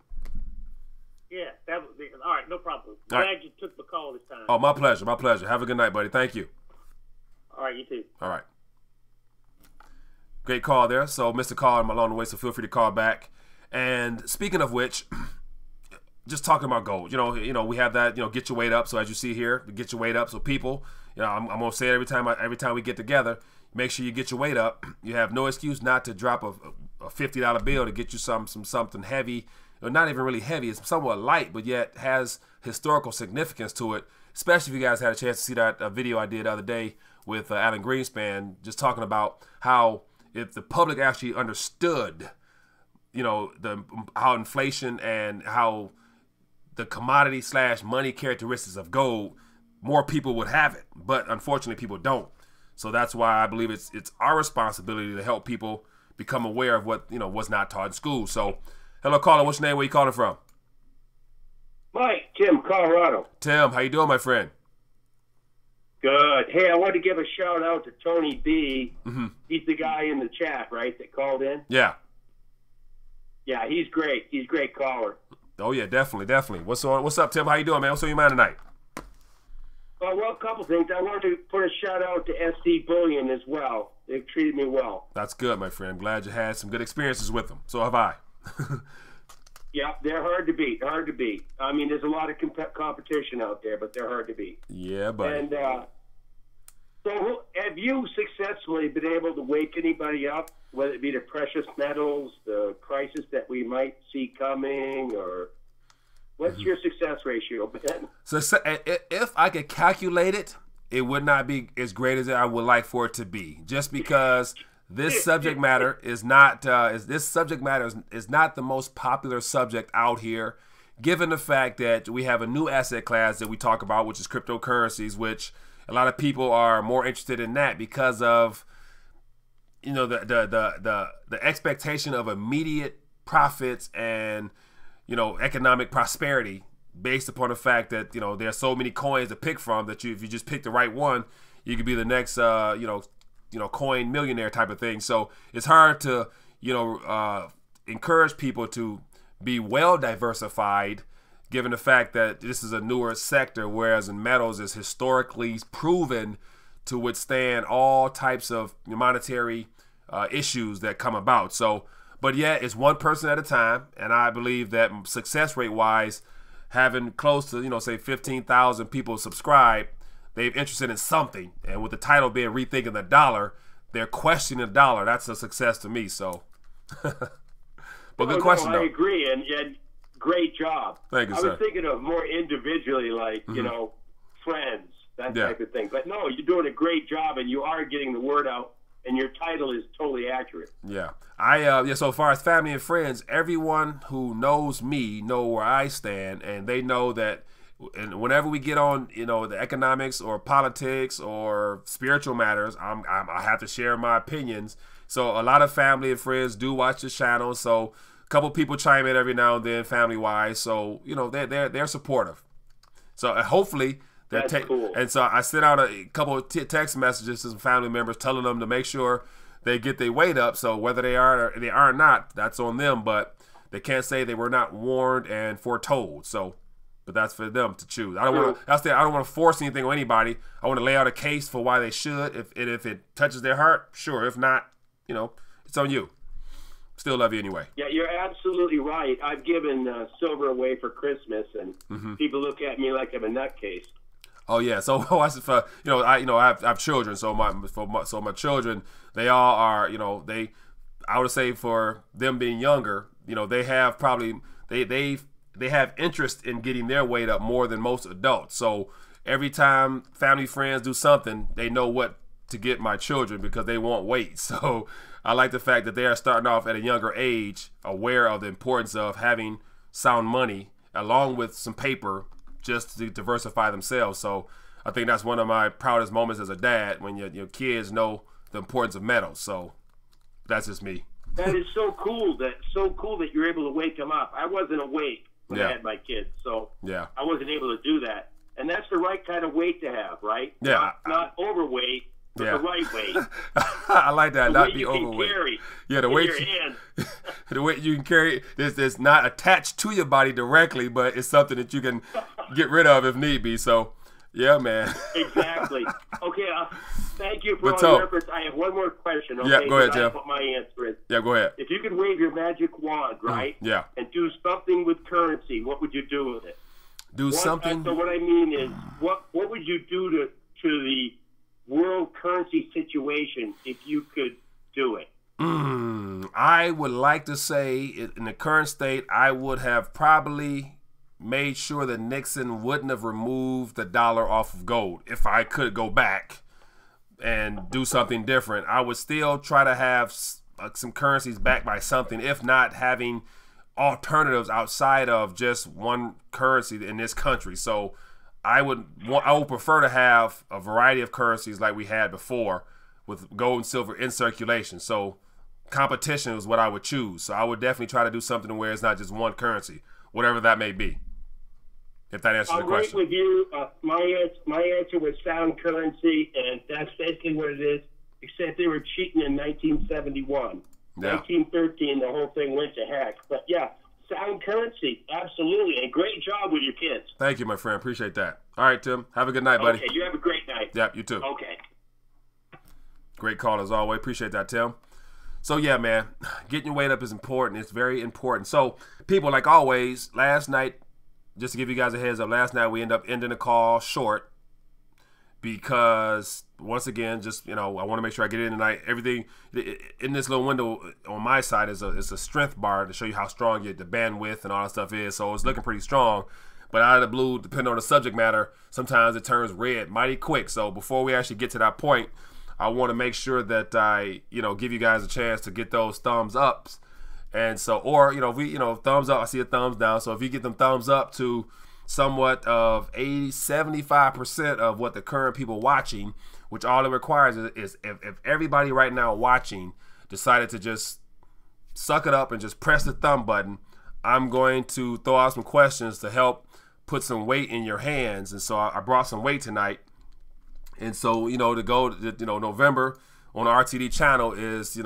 Yeah, that was all right. No problem. Glad you took the call this time. Oh, my pleasure. My pleasure. Have a good night, buddy. Thank you. All right, you too. All right. Great call there. So, Mr. Caller, I'm along the way, so feel free to call back. And speaking of which, just talking about gold. You know, we have that. You know, get your weight up. So as you see here, get your weight up. So people, you know, I'm gonna say it every time we get together. Make sure you get your weight up. You have no excuse not to drop a $50 bill to get you something heavy, or not even really heavy. It's somewhat light, but yet has historical significance to it. Especially if you guys had a chance to see that video I did the other day with Alan Greenspan, just talking about how if the public actually understood, you know, how inflation and how the commodity / money characteristics of gold, more people would have it. But unfortunately, people don't. So that's why I believe it's our responsibility to help people become aware of what, you know, what's not taught in school. So, hello, caller. What's your name? Where you calling from? Mike, Tim, Colorado. Tim, how you doing, my friend? Good. Hey, I wanted to give a shout out to Tony B. Mm-hmm. He's the guy in the chat, right, that called in? Yeah. Yeah, he's great. He's a great caller. Oh yeah, definitely. What's up, Tim? How you doing, man? What's on your mind tonight? Well, a couple things. I wanted to put a shout out to SD Bullion as well. They've treated me well. That's good, my friend. I'm glad you had some good experiences with them. So have I. Yeah, they're hard to beat. Hard to beat. I mean, there's a lot of competition out there, but they're hard to beat. Yeah, buddy. And so, have you successfully been able to wake anybody up, whether it be the precious metals, the crisis that we might see coming, or what's your success ratio, Ben? So, if I could calculate it, it would not be as great as I would like for it to be, just because this subject matter is not is not the most popular subject out here, given the fact that we have a new asset class that we talk about, which is cryptocurrencies, which a lot of people are more interested in that because of, you know, the expectation of immediate profits and, you know, economic prosperity based upon the fact that, you know, there's so many coins to pick from that if you just pick the right one, you could be the next coin millionaire type of thing. So it's hard to, you know, encourage people to be well diversified, given the fact that this is a newer sector, whereas in metals is historically proven to withstand all types of monetary issues that come about. So, but yeah, it's one person at a time, and I believe that success rate wise, having close to, you know, say 15,000 people subscribe, they're interested in something, and with the title being Rethinking the Dollar, they're questioning the dollar. That's a success to me. So, but good question, though. I agree, and great job. Thank you, sir. I was sir. thinking of more individually, like, you know, friends, that type of thing. But no, you're doing a great job, and you are getting the word out, and your title is totally accurate. Yeah. So as far as family and friends, everyone who knows me know where I stand, and they know that, and whenever we get on, you know, the economics or politics or spiritual matters, I have to share my opinions. So a lot of family and friends do watch the channel. So a couple people chime in every now and then, family wise. So, you know, they're supportive. So hopefully that's cool. And so I sent out a couple of text messages to some family members telling them to make sure they get their weight up. So whether they are or they are not, that's on them. But they can't say they were not warned and foretold. So, but that's for them to choose. I don't want to force anything on anybody. I want to lay out a case for why they should. If it touches their heart, sure. If not, you know, it's on you. Still love you anyway. Yeah, you're absolutely right. I've given silver away for Christmas, and people look at me like I'm a nutcase. Oh yeah, so I have children, so my children, they all are, you know, I would say for them being younger, you know, they have probably they have interest in getting their weight up more than most adults. So every time family friends do something, they know what to get my children because they want weight. So I like the fact that they are starting off at a younger age, aware of the importance of having sound money along with some paper just to diversify themselves. So I think that's one of my proudest moments as a dad, when your kids know the importance of metals. So that's just me. That is so cool that you're able to wake them up. I wasn't awake when I had my kids, so I wasn't able to do that. And that's the right kind of weight to have, right? Yeah. Not overweight, but the right weight. I like that. The Not weight be you can overweight. carry Yeah, the in weight your hand. the weight you can carry is not attached to your body directly, but it's something that you can get rid of if need be. So, yeah, man. Exactly. Okay, thank you for all your efforts. I have one more question. Okay? Yeah, go ahead, Jeff. What my answer is. Yeah, go ahead. If you could wave your magic wand, right? Yeah. And do something with currency, what would you do with it? Something. So what I mean is, what would you do to the world currency situation if you could do it? I would like to say in the current state, I would have probably made sure that Nixon wouldn't have removed the dollar off of gold. If I could go back and do something different, I would still try to have some currencies backed by something, if not having alternatives outside of just one currency in this country. So I would prefer to have a variety of currencies like we had before, with gold and silver in circulation. So competition is what I would choose. So I would definitely try to do something where it's not just one currency, whatever that may be. If that answers the question. I'm right with you. My answer was sound currency, and that's basically what it is, except they were cheating in 1971. Yeah. 1913, the whole thing went to heck. But yeah, sound currency, absolutely. And great job with your kids. Thank you, my friend. Appreciate that. All right, Tim. Have a good night, buddy. Okay, you have a great night. Yep, you too. Okay. Great call as always. Appreciate that, Tim. So yeah, man, getting your weight up is important. It's very important. So people, like always, last night, just to give you guys a heads up, last night we ended up ending the call short because, once again, just, I want to make sure I get in tonight. Everything in this little window on my side is a strength bar to show you how strong the bandwidth and all that stuff is. So it's looking pretty strong. But out of the blue, depending on the subject matter, sometimes it turns red mighty quick. So before we actually get to that point, I want to make sure that I, give you guys a chance to get those thumbs ups. And so, or, if we, thumbs up, I see a thumbs down. So if you get them thumbs up to somewhat of 75% of what the current people watching, which all it requires is if everybody right now watching decided to just suck it up and just press the thumb button, I'm going to throw out some questions to help put some weight in your hands. And so I brought some weight tonight. And so, to go, November on the RTD channel is,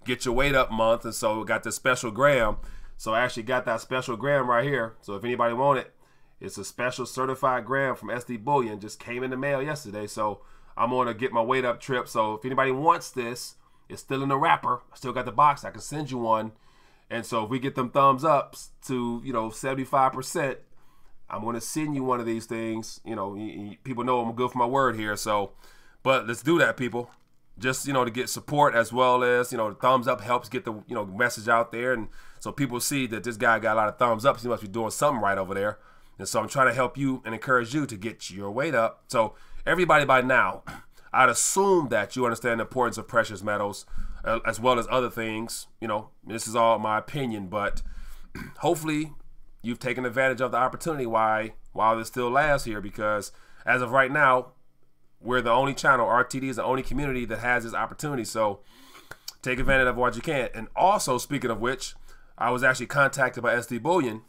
get your weight up month. And so we got this special gram. So I actually got that special gram right here. So if anybody want it, it's a special certified gram from SD Bullion. Just came in the mail yesterday. So I'm going to get my weight up trip. So if anybody wants this, it's still in the wrapper. I still got the box. I can send you one. And so if we get them thumbs ups to, 75%, I'm going to send you one of these things. People know I'm good for my word here. So, but let's do that, people. Just, to get support, as well as, the thumbs up helps get the, message out there. And so people see that this guy got a lot of thumbs up. He must be doing something right over there. And so I'm trying to help you and encourage you to get your weight up. So everybody by now, I'd assume that you understand the importance of precious metals, as well as other things. This is all my opinion, but hopefully you've taken advantage of the opportunity while this still lasts here, because as of right now, we're the only channel, RTD is the only community that has this opportunity. So take advantage of what you can. And also, speaking of which, I was actually contacted by SD Bullion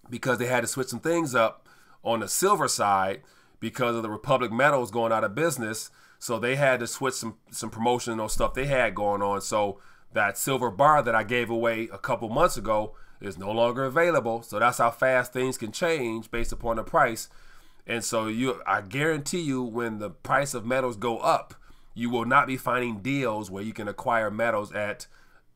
because they had to switch some things up on the silver side because of the Republic metals going out of business. So they had to switch some promotional stuff they had going on. So that silver bar that I gave away a couple months ago is no longer available. So that's how fast things can change based upon the price. And so I guarantee you, when the price of metals go up, you will not be finding deals where you can acquire metals at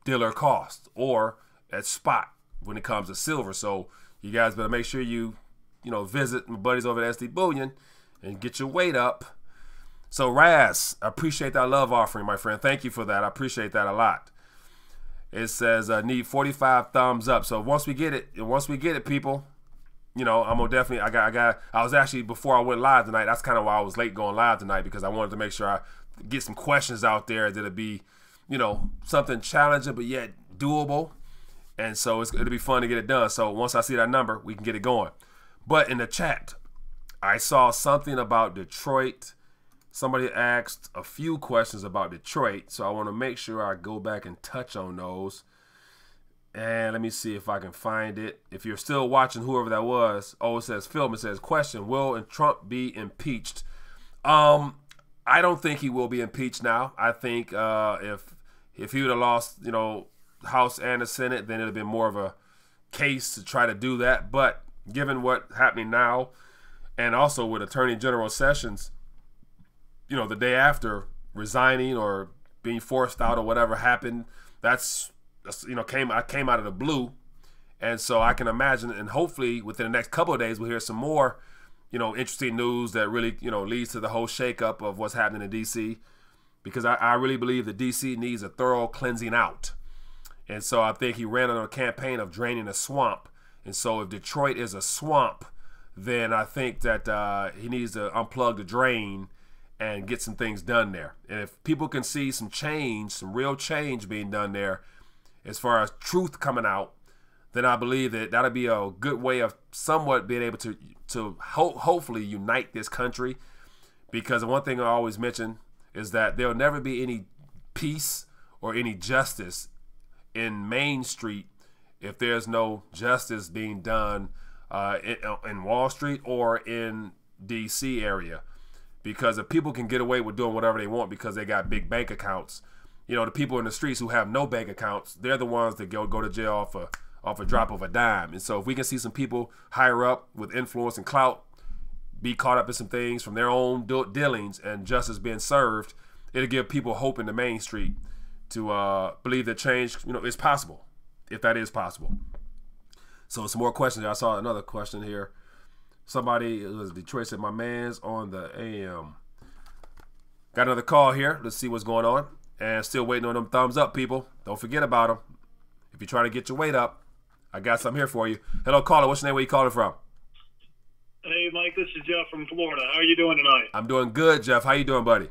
dealer cost or at spot when it comes to silver. So you guys better make sure you visit my buddies over at SD Bullion and get your weight up. So Raz, I appreciate that love offering, my friend. Thank you for that. I appreciate that a lot. It says need 45 thumbs up. So once we get it, people, I'm gonna definitely. I was actually, before I went live tonight, that's kind of why I was late going live tonight, because I wanted to make sure I get some questions out there that'll be, something challenging but yet doable. And so it'll be fun to get it done. So once I see that number, we can get it going. But in the chat, I saw something about Detroit. Somebody asked a few questions about Detroit, so I want to make sure I go back and touch on those. And let me see if I can find it. If you're still watching, whoever that was. Oh, it says film. It says, question, will Trump be impeached? I don't think he will be impeached now. I think if he would have lost, House and the Senate, then it would have been more of a case to try to do that. But given what's happening now, and also with Attorney General Sessions, the day after resigning or being forced out or whatever happened, that's I came out of the blue. And so I can imagine, and hopefully within the next couple of days, we'll hear some more, interesting news that really, leads to the whole shakeup of what's happening in D.C. Because I really believe that D.C. needs a thorough cleansing out. And so I think he ran on a campaign of draining a swamp. And so if Detroit is a swamp, then I think that he needs to unplug the drain and get some things done there. And if people can see some change, some real change being done there, as far as truth coming out, then I believe that that'll be a good way of somewhat being able to hopefully unite this country. Because one thing I always mention is that there'll never be any peace or any justice in Main Street if there's no justice being done in Wall Street or in DC area. Because if people can get away with doing whatever they want because they got big bank accounts, you know, the people in the streets who have no bank accounts, they're the ones that go to jail off a drop of a dime. And so if we can see some people higher up with influence and clout be caught up in some things from their own dealings and justice being served, it'll give people hope in the Main Street to believe that change, you know, is possible, if that is possible. So some more questions. I saw another question here. Somebody, it was Detroit, said, my man's on the AM. Got another call here. Let's see what's going on. And still waiting on them thumbs up, people. Don't forget about them. If you're trying to get your weight up, I got something here for you. Hello, caller. What's your name? Where you calling from? Hey, Mike. This is Jeff from Florida. How are you doing tonight? I'm doing good, Jeff. How you doing, buddy?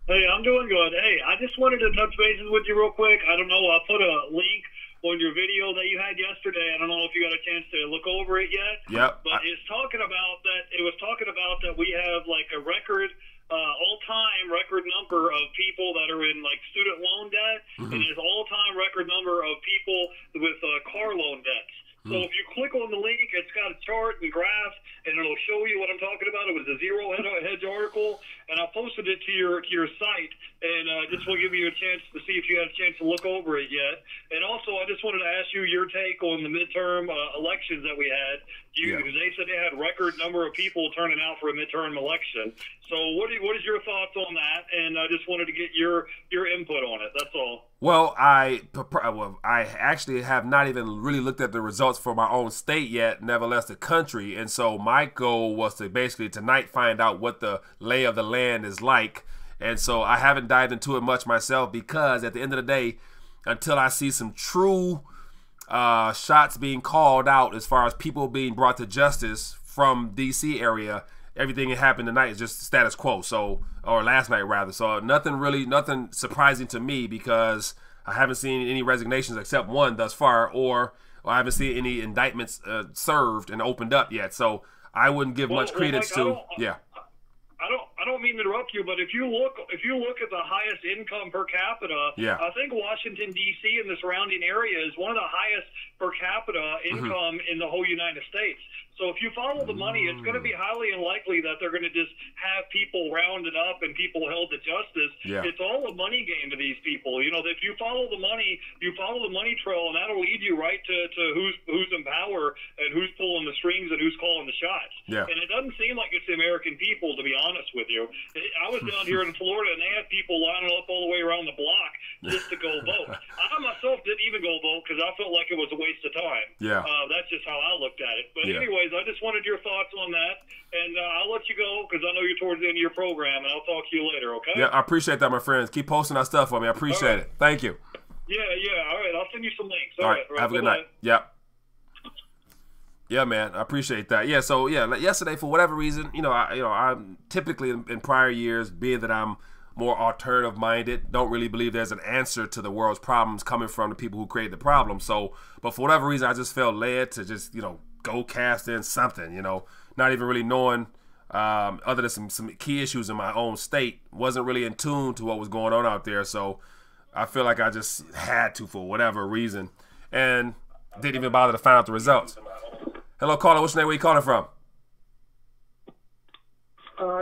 Hey, I'm doing good. Hey, I just wanted to touch bases with you real quick. I don't know. I put a link on your video that you had yesterday. I don't know if you got a chance to look over it yet. Yep. But it's talking about that. It was talking about that we have like a record, all-time record number of people that are in like student loan debt, and there's all-time record number of people with car loan debts. So if you click on the link, it's got a chart and graph, and it'll show you what I'm talking about. It was a Zero Hedge article, and I posted it to your site, and just will give you a chance to see if you had a chance to look over it yet. And also, I just wanted to ask you your take on the midterm elections that we had. They said they had a record number of people turning out for a midterm election. So what is your thoughts on that? And I just wanted to get your input on it. That's all. Well, I actually have not even really looked at the results for my own state yet, nevertheless the country. And so my goal was to basically tonight find out what the lay of the land is like. And so I haven't dived into it much myself because at the end of the day, until I see some true shots being called out as far as people being brought to justice from DC area, everything that happened tonight is just status quo. So, or last night rather. So nothing surprising to me because I haven't seen any resignations except one thus far, or I haven't seen any indictments served and opened up yet. So I wouldn't give much credence to. I don't mean to interrupt you, but if you look at the highest income per capita, I think Washington D.C. and the surrounding area is one of the highest per capita income in the whole United States. So if you follow the money, it's going to be highly unlikely that they're going to just have people rounded up and people held to justice. It's all a money game to these people. You know, if you follow the money, you follow the money trail, and that'll lead you right to who's in power and who's pulling the strings and who's calling the shots. And it doesn't seem like it's the American people, to be honest with you. I was down here in Florida, and they had people lining up all the way around the block just to go vote. I myself didn't even go vote because I felt like it was a waste of time. That's just how I looked at it. But anyways, I just wanted your thoughts on that, and I'll let you go because I know you're towards the end of your program, and I'll talk to you later, okay? Yeah, I appreciate that, my friends. Keep posting that stuff for me. I appreciate it. Thank you. Yeah. All right, I'll send you some links. All right. Have a good night. Yeah, man, I appreciate that. Yeah, so like yesterday, for whatever reason, I'm typically in prior years, being that I'm more alternative minded, don't really believe there's an answer to the world's problems coming from the people who create the problem. So, but for whatever reason, I just felt led to just, go cast in something, not even really knowing, other than some key issues in my own state, wasn't really in tune to what was going on out there. So I feel like I just had to for whatever reason, and didn't even bother to find out the results. Hello, caller. What's your name? Where you calling from?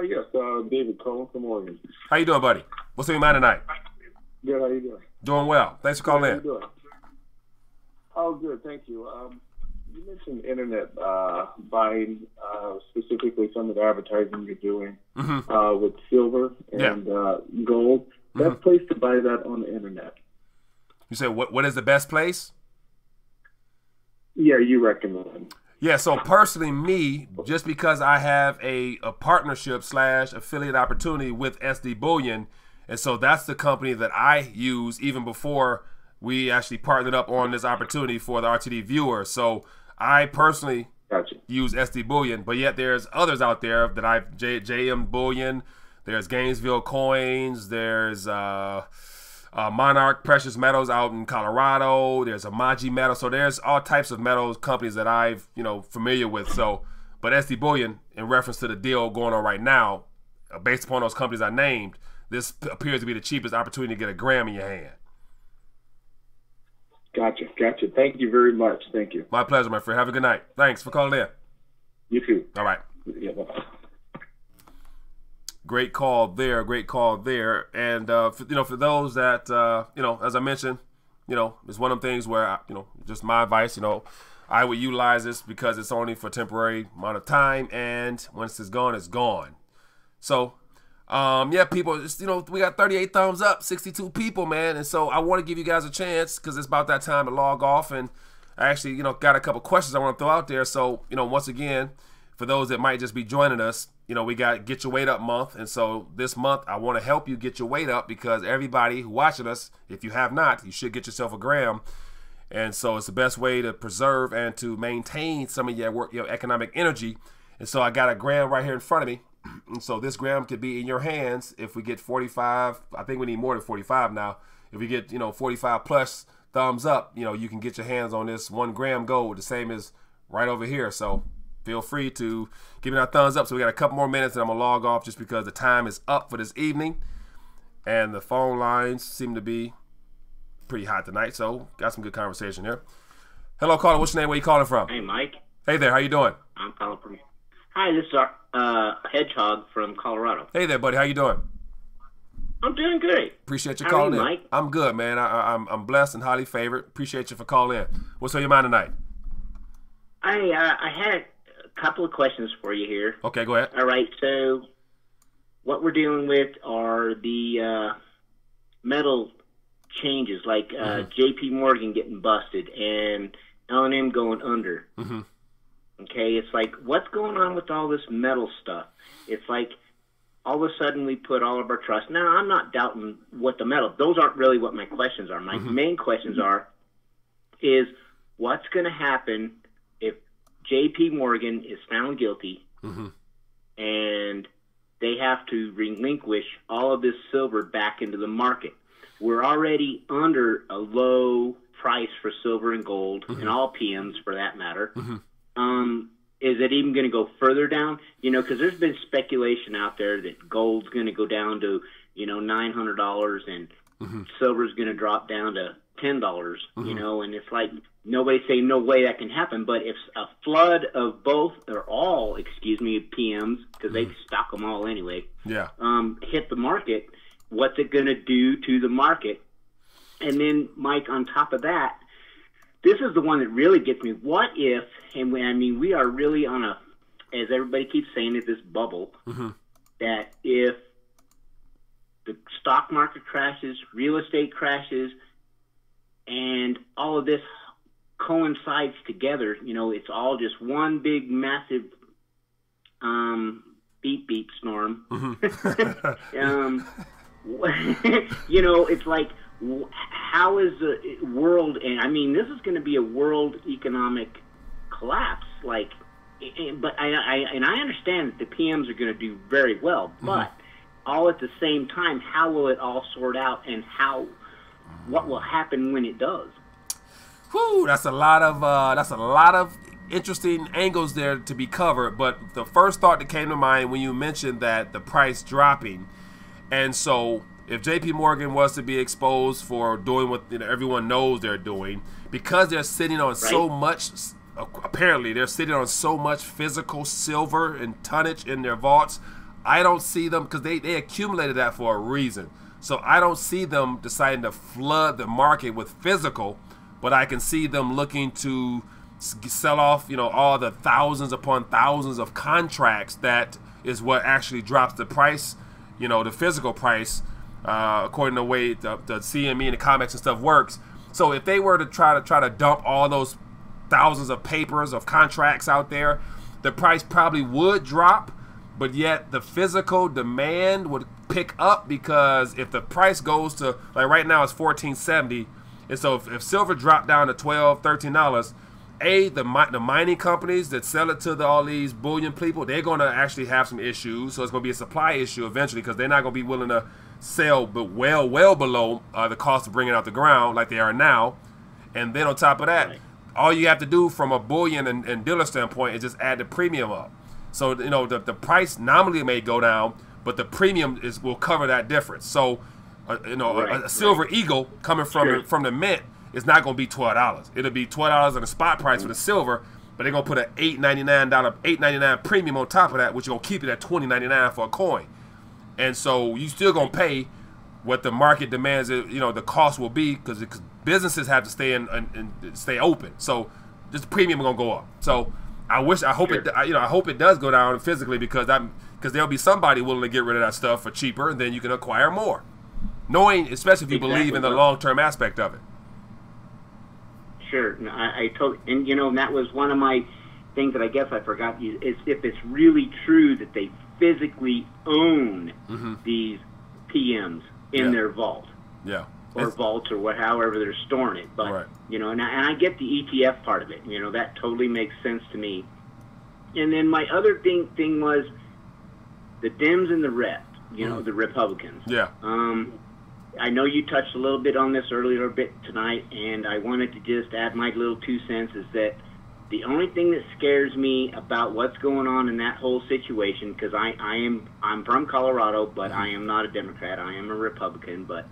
Yes, David calling from Oregon. How you doing, buddy? What's on your mind tonight? Good. How you doing? Doing well. Thanks for calling in. How you doing? Oh, good. Thank you. You mentioned internet buying, specifically some of the advertising you're doing with silver and gold. Best place to buy that on the internet. You said what is the best place? Yeah, you recommend. Yeah, so personally, me, just because I have a partnership / affiliate opportunity with SD Bullion, and so that's the company that I use even before we actually partnered up on this opportunity for the RTD viewers. So I personally use SD Bullion, but yet there's others out there that I've JM Bullion. There's Gainesville Coins. There's Monarch Precious Metals out in Colorado. There's Amaji Metal. So there's all types of metals companies that I've familiar with. So, but SD Bullion, in reference to the deal going on right now, based upon those companies I named, this appears to be the cheapest opportunity to get a gram in your hand. Gotcha. Thank you very much. Thank you. My pleasure, my friend. Have a good night. Thanks for calling in. You too. All right. Yeah, bye-bye. Great call there. And for those that as I mentioned, it's one of them things where just my advice. I would utilize this because it's only for a temporary amount of time, and once it's gone, it's gone. So. People, we got 38 thumbs up, 62 people, man. And so I want to give you guys a chance because it's about that time to log off. And I actually, got a couple questions I want to throw out there. So, once again, for those that might just be joining us, we got Get Your Weight Up month. And so this month, I want to help you get your weight up because everybody who watching us, if you have not, you should get yourself a gram. And so it's the best way to preserve and to maintain some of your economic energy. And so I got a gram right here in front of me. And so this gram could be in your hands if we get 45. I think we need more than 45 now. If we get 45 plus thumbs up, you can get your hands on this 1 gram gold, the same as right over here. So feel free to give me that thumbs up. So we got a couple more minutes and I'm gonna log off just because the time is up for this evening, and the phone lines seem to be pretty hot tonight. So got some good conversation here. Hello, caller. What's your name? Where you calling from? Hey, Mike. Hey there. How you doing? I'm calling from. Hi, this is Hedgehog from Colorado. Hey there, buddy. How you doing? I'm doing great. Appreciate you How calling are you, in. Mike? I'm good, man. I'm blessed and highly favored. Appreciate you for calling in. What's on your mind tonight? I had a couple of questions for you here. Okay, go ahead. All right, so what we're dealing with are the metal changes, like J.P. Morgan getting busted and L&M going under. Mm-hmm. Okay, it's like, what's going on with all this metal stuff? It's like, all of a sudden we put all of our trust. Now, I'm not doubting what the metal, those aren't really what my questions are. My main questions is what's going to happen if J.P. Morgan is found guilty and they have to relinquish all of this silver back into the market? We're already under a low price for silver and gold, and all PMs for that matter. Is it even going to go further down? Because there's been speculation out there that gold's going to go down to, $900 and silver's going to drop down to $10, and it's like nobody's saying no way that can happen. But if a flood of both or all, PMs, because they stock them all anyway, hit the market, what's it going to do to the market? And then, Mike, on top of that, this is the one that really gets me. What if, and we are really on a, as everybody keeps saying, this bubble, that if the stock market crashes, real estate crashes, and all of this coincides together, it's all just one big, massive beep, beep storm. It's like, how is the world, and this is going to be a world economic collapse, but I understand that the PMs are going to do very well, but all at the same time, how will it all sort out, and what will happen when it does? Whew, that's a lot of interesting angles there to be covered. But the first thought that came to mind when you mentioned that the price dropping, and so if J.P. Morgan was to be exposed for doing what everyone knows they're doing, because they're sitting on so much, apparently they're sitting on so much physical silver and tonnage in their vaults, I don't see them, because they accumulated that for a reason. So I don't see them deciding to flood the market with physical, but I can see them looking to sell off, all the thousands upon thousands of contracts. That is what actually drops the price, the physical price, according to the way the CME and the COMEX and stuff works. So if they were to try to dump all those thousands of papers of contracts out there, the price probably would drop, but yet the physical demand would pick up, because if the price goes to, like right now it's 1470, And so if silver dropped down to $12, $13, the mining companies that sell it to all these bullion people, they're going to actually have some issues. So it's going to be a supply issue eventually because they're not going to be willing to sell but well below the cost of bringing it out the ground like they are now. And then on top of that, all you have to do from a bullion and dealer standpoint is just add the premium up. So, the price nominally may go down, but the premium will cover that difference. So, a silver eagle coming from the mint is not going to be $12. It'll be $12 on the spot price for the silver, but they're going to put an $8.99 premium on top of that, which is going to keep it at $20.99 for a coin. And so you still going to pay what the market demands, the cost will be because businesses have to stay and stay open. So this premium is going to go up. So I hope it does go down physically because there'll be somebody willing to get rid of that stuff for cheaper, and then you can acquire more. Knowing, especially if you believe in the long-term aspect of it. Sure, I totally, and that was one of my things that I guess I forgot. Is if it's really true that they physically own these PMs in their vault, or vaults or however they're storing it. But and I get the ETF part of it. That totally makes sense to me. And then my other thing was the Dems and the rest. The Republicans. Yeah. I know you touched a little bit on this earlier tonight, and I wanted to just add my little 2 cents is that the only thing that scares me about what's going on in that whole situation, because I'm from Colorado, but I am not a Democrat. I am a Republican. But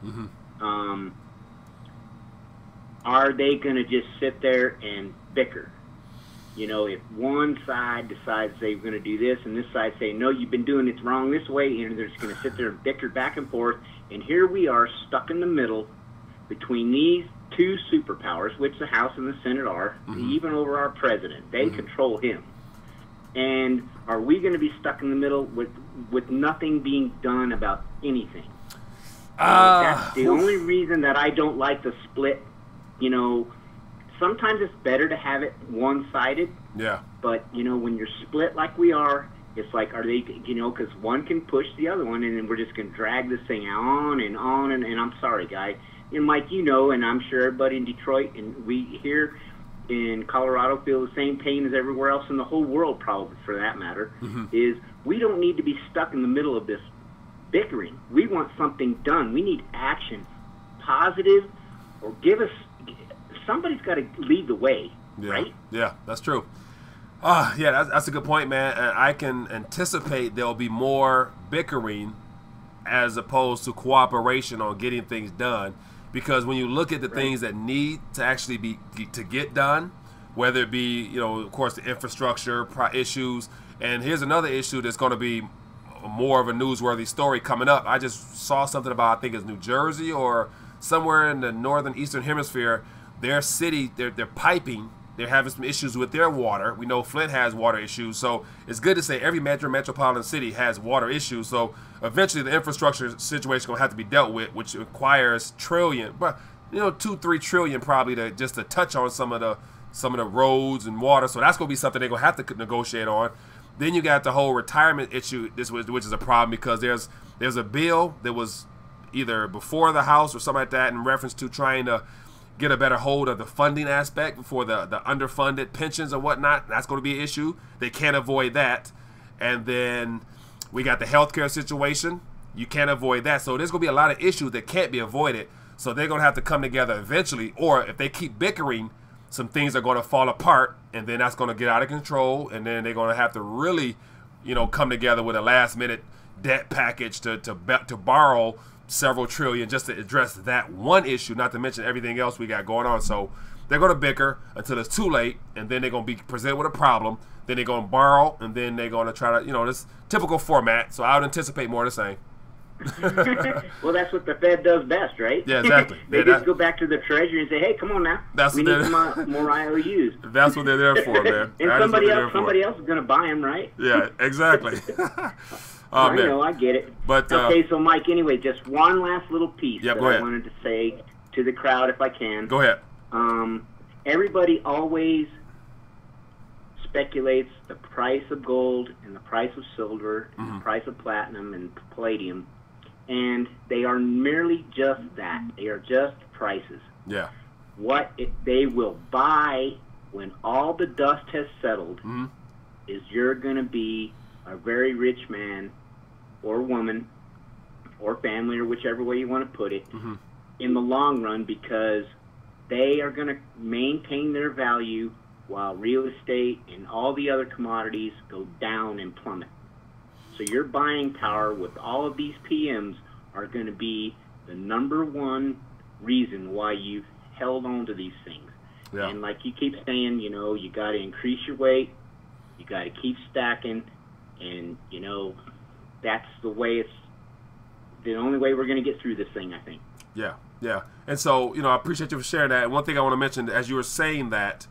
are they going to just sit there and bicker? If one side decides they're going to do this and this side say, no, you've been doing it wrong this way, and they're just going to sit there and bicker back and forth, and here we are stuck in the middle between these two superpowers, which the House and the Senate are, even over our president. They control him. And are we going to be stuck in the middle with nothing being done about anything? That's the only reason that I don't like the split. Sometimes it's better to have it one-sided. Yeah. But, when you're split like we are, it's like, are they, because one can push the other one, and then we're just going to drag this thing on, and I'm sorry, guy. And Mike, and I'm sure everybody in Detroit, and we here in Colorado feel the same pain as everywhere else in the whole world, probably, for that matter, is we don't need to be stuck in the middle of this bickering. We want something done. We need action, positive, or somebody's got to lead the way, right? Yeah, that's true. That's a good point, man. And I can anticipate there'll be more bickering as opposed to cooperation on getting things done. Because when you look at the things that need to actually to get done, whether it be, of course, the infrastructure issues, and here's another issue that's going to be more of a newsworthy story coming up. I just saw something about, I think it's New Jersey or somewhere in the northern eastern hemisphere. Their city, they're piping. They're having some issues with their water. We know Flint has water issues, so it's good to say every metropolitan city has water issues. So eventually, the infrastructure situation is going to have to be dealt with, which requires $2-3 trillion probably to touch on some of the roads and water. So that's going to be something they're going to have to negotiate on. Then you got the whole retirement issue, which is a problem because there's a bill that was either before the House or something like that in reference to trying to get a better hold of the funding aspect for the underfunded pensions and whatnot. That's going to be an issue. They can't avoid that. And then we got the healthcare situation. You can't avoid that. So there's going to be a lot of issues that can't be avoided. So they're going to have to come together eventually. Or if they keep bickering, some things are going to fall apart, and then that's going to get out of control. And then they're going to have to really, come together with a last-minute debt package to borrow several trillion just to address that one issue, not to mention everything else we got going on. So they're going to bicker until it's too late, and then they're going to be presented with a problem. Then they're going to borrow, and then they're going to try to, this typical format. So I would anticipate more of the same. Well, that's what the Fed does best, right? Yeah, exactly. They just go back to the Treasury and say, "Hey, come on now, we need some more IOUs." That's what they're there for, man. And somebody else is going to buy them, right? Yeah, exactly. I know, I get it. But okay, so Mike, anyway, just one last little piece that I wanted to say to the crowd, if I can. Go ahead. Everybody always speculates the price of gold and the price of silver and the price of platinum and palladium, and they are merely just that. They are just prices. Yeah. they will buy when all the dust has settled is you're going to be a very rich man or woman or family, or whichever way you want to put it, in the long run, because they are going to maintain their value while real estate and all the other commodities go down and plummet. So your buying power with all of these PMs are going to be the number one reason why you've held on to these things. Yeah. And like you keep saying, you know, you got to increase your weight, you got to keep stacking, and, you know, that's the way it's the only way we're going to get through this thing, I think. Yeah, yeah. And so, you know, I appreciate you for sharing that. One thing I want to mention, as you were saying that,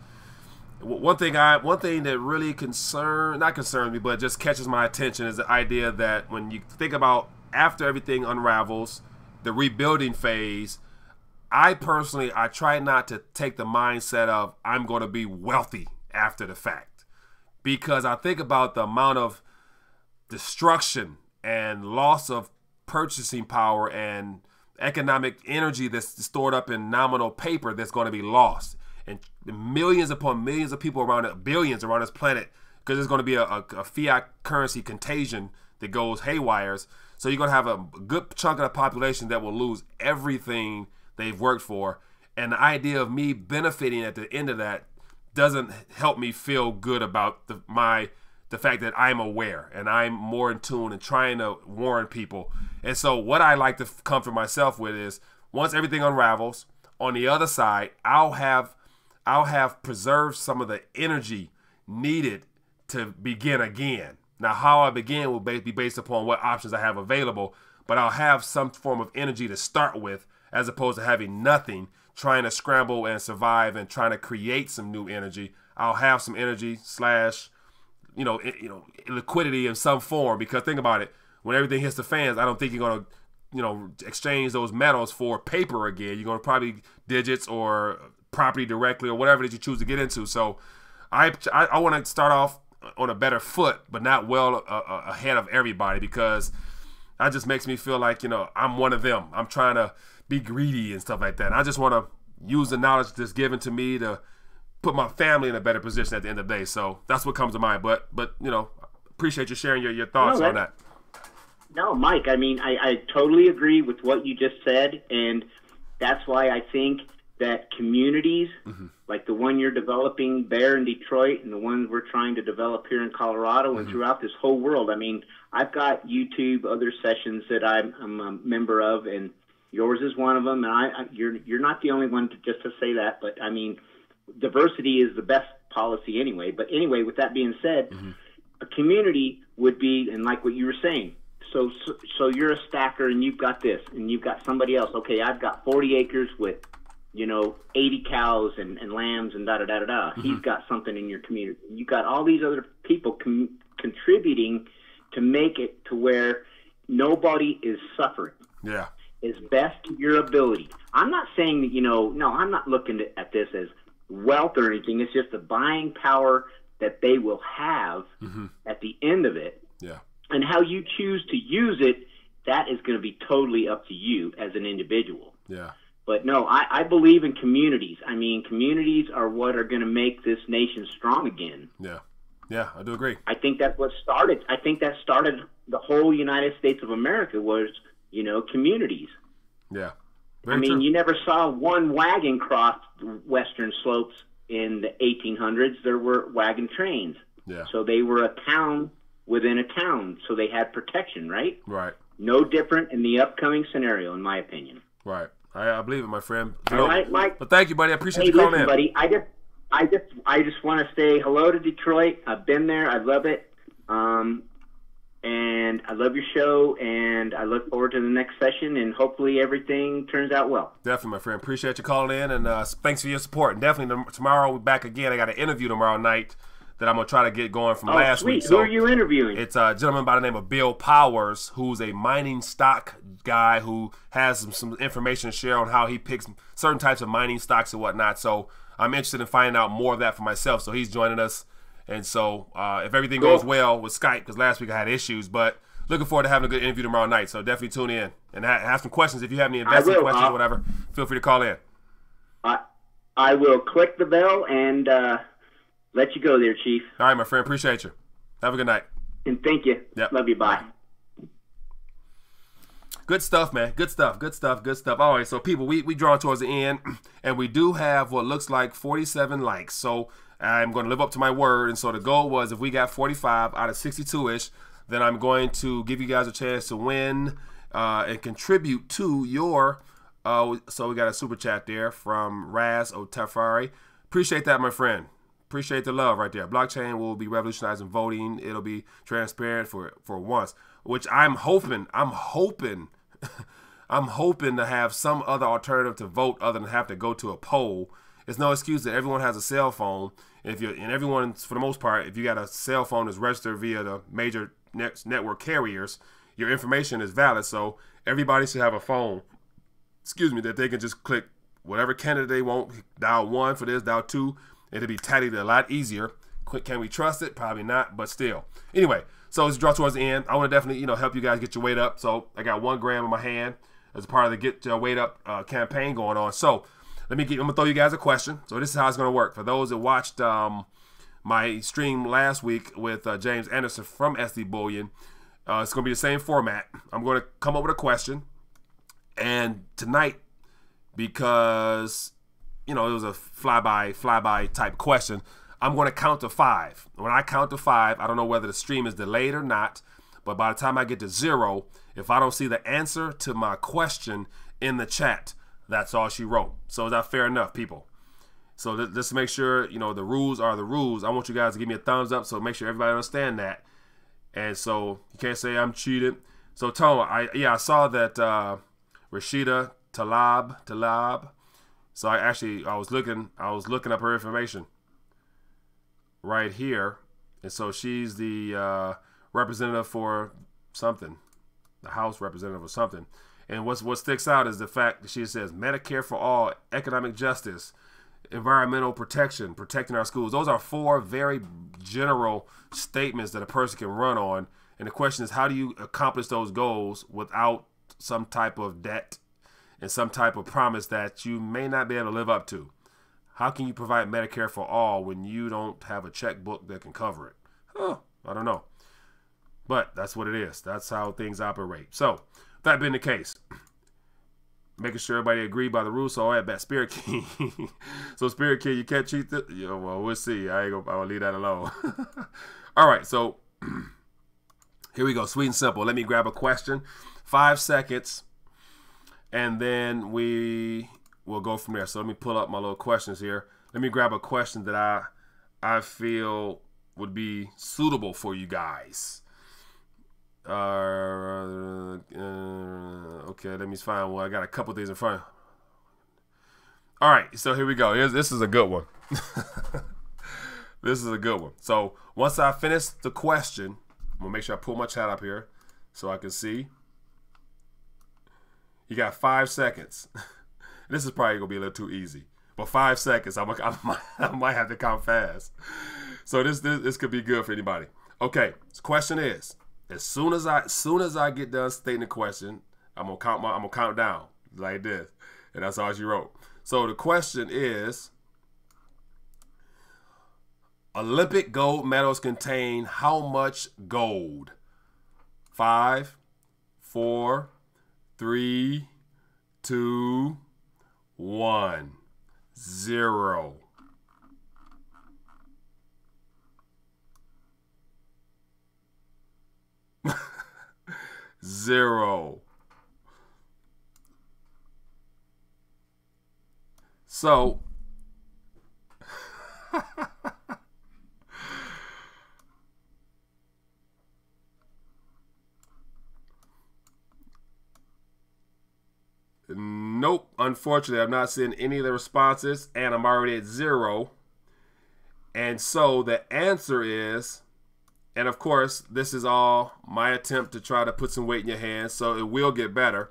one thing that really not concerns me, but just catches my attention is the idea that when you think about after everything unravels, the rebuilding phase, I try not to take the mindset of I'm going to be wealthy after the fact, because I think about the amount of destruction and loss of purchasing power and economic energy that's stored up in nominal paper that's going to be lost, and millions upon millions of people around it, billions around this planet, because there's going to be a fiat currency contagion that goes haywires. So you're going to have a good chunk of the population that will lose everything they've worked for, and the idea of me benefiting at the end of that doesn't help me feel good about the fact that I'm aware and I'm more in tune and trying to warn people. And so what I like to comfort myself with is, once everything unravels, on the other side, I'll have preserved some of the energy needed to begin again. Now, how I begin will be based upon what options I have available, but I'll have some form of energy to start with, as opposed to having nothing, trying to scramble and survive and trying to create some new energy. I'll have some energy / liquidity in some form, because think about it, when everything hits the fans, I don't think you're going to, exchange those metals for paper again. You're going to probably digits or property directly or whatever that you choose to get into. So I want to start off on a better foot, but not well ahead of everybody, because that just makes me feel like, I'm one of them. I'm trying to be greedy and stuff like that. And I just want to use the knowledge that's given to me to put my family in a better position at the end of the day. So that's what comes to mind. But appreciate you sharing your thoughts on that. No, Mike, I mean, I totally agree with what you just said, and that's why I think that communities like the one you're developing there in Detroit and the ones we're trying to develop here in Colorado and throughout this whole world. I mean, I've got YouTube, other sessions that I'm a member of, and yours is one of them. And you're not the only one to say that, but I mean, diversity is the best policy anyway. But anyway, with that being said, a community would be, and like what you were saying, so you're a stacker and you've got this and you've got somebody else. Okay, I've got 40 acres with 80 cows and lambs and da-da-da-da-da. He's got something in your community. You've got all these other people contributing to make it to where nobody is suffering. Yeah. As best to your ability. I'm not saying that, no, I'm not looking at this as wealth or anything. It's just the buying power that they will have at the end of it. Yeah. And how you choose to use it, that is going to be totally up to you as an individual. Yeah. But no, I believe in communities. I mean, communities are what are going to make this nation strong again. Yeah. Yeah, I do agree. I think that's what started. I think that started the whole United States of America was, communities. Yeah. Very true. You never saw one wagon cross western slopes in the 1800s. There were wagon trains. Yeah. So they were a town within a town, so they had protection, right? Right. No different in the upcoming scenario, in my opinion. Right. I believe it, my friend. All right, Mike. But thank you, buddy. I appreciate you calling in. Buddy, I just want to say hello to Detroit. I've been there. I love it. And I love your show, and I look forward to the next session, and hopefully everything turns out well. Definitely, my friend. Appreciate you calling in, and thanks for your support. And definitely tomorrow we'll be back again. I got an interview tomorrow night that I'm going to try to get going from last week. Who are you interviewing? It's a gentleman by the name of Bill Powers, who's a mining stock guy who has some information to share on how he picks certain types of mining stocks and whatnot. So I'm interested in finding out more of that for myself. So he's joining us. And so if everything goes well with Skype, because last week I had issues, but looking forward to having a good interview tomorrow night. So definitely tune in and have some questions. If you have any investing questions or whatever, feel free to call in. I will click the bell and let you go there, Chief. All right, my friend. Appreciate you. Have a good night. And thank you. Yep. Love you. Bye. Good stuff, man. Good stuff. Good stuff. Good stuff. All right, so people, we drawn towards the end, and we do have what looks like 47 likes. So I'm going to live up to my word. And so the goal was if we got 45 out of 62-ish, then I'm going to give you guys a chance to win and contribute to your. So we got a super chat there from Raz Otafari. Appreciate that, my friend. Appreciate the love right there. Blockchain will be revolutionizing voting. It'll be transparent for once, which I'm hoping to have some other alternative to vote other than have to go to a poll. It's no excuse that everyone has a cell phone. And everyone, for the most part, if you got a cell phone that's registered via the major network carriers, your information is valid. So everybody should have a phone, that they can just click whatever candidate they want, dial 1 for this, dial 2. It'll be tallied a lot easier. Can we trust it? Probably not, but still. Anyway, so as we draw towards the end, I want to definitely, help you guys get your weight up. So I got 1 gram in my hand as a part of the Get Your Weight Up campaign going on. So I'm gonna throw you guys a question. So this is how it's gonna work. For those that watched my stream last week with James Anderson from SD Bullion, it's gonna be the same format. I'm gonna come up with a question, and tonight, because it was a flyby type question, I'm going to count to 5. When I count to 5, I don't know whether the stream is delayed or not, but by the time I get to 0, if I don't see the answer to my question in the chat, that's all she wrote. So is that fair enough, people? So just to make sure, the rules are the rules, I want you guys to give me a thumbs up, so make sure everybody understand that. And so you can't say I'm cheated. So Tone, I saw that Rashida Talab. So I was looking up her information right here, and so she's the representative for something, the House representative or something. And what sticks out is the fact that she says Medicare for all, economic justice, environmental protection, protecting our schools. Those are 4 very general statements that a person can run on. And the question is, how do you accomplish those goals without some type of debt and some type of promise that you may not be able to live up to? How can you provide Medicare for all when you don't have a checkbook that can cover it? I don't know. But that's what it is. That's how things operate. So, that being the case, making sure everybody agree by the rules. So I bet Spirit King. So Spirit King, you can't cheat this. Well, we'll see. I'll leave that alone. All right, so here we go. Sweet and simple. Let me grab a question. 5 seconds. And then we will go from there. So let me pull up my little questions here. Let me grab a question that I feel would be suitable for you guys. Okay, let me find one. I got a couple things in front. All right, so here we go. This is a good one. This is a good one. So once I finish the question, I'm gonna make sure I pull my chat up here so I can see. You got 5 seconds. This is probably gonna be a little too easy, but 5 seconds. I might have to count fast. So this could be good for anybody. Okay, the question is: as soon as I get done stating the question, I'm gonna count down like this, and that's all she wrote. So the question is: Olympic gold medals contain how much gold? 5, 4, 3, 2, 1, 0. Zero. So nope, unfortunately I'm not seeing any of the responses, and I'm already at 0. And so the answer is, and of course, this is all my attempt to try to put some weight in your hands, so it will get better.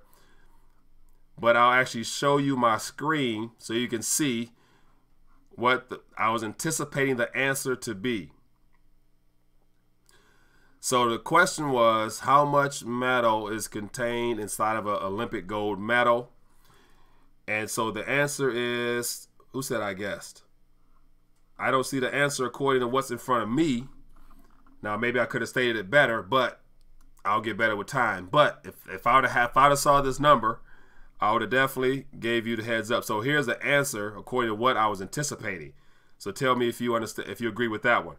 But I'll actually show you my screen so you can see what I was anticipating the answer to be. So the question was, how much metal is contained inside of an Olympic gold medal? And so the answer is Who said I guessed? I don't see the answer according to what's in front of me. Now, maybe I could have stated it better, but I'll get better with time. But if I would have saw this number, I would have definitely gave you the heads up. So here's the answer according to what I was anticipating. So tell me if you understand, if you agree with that one.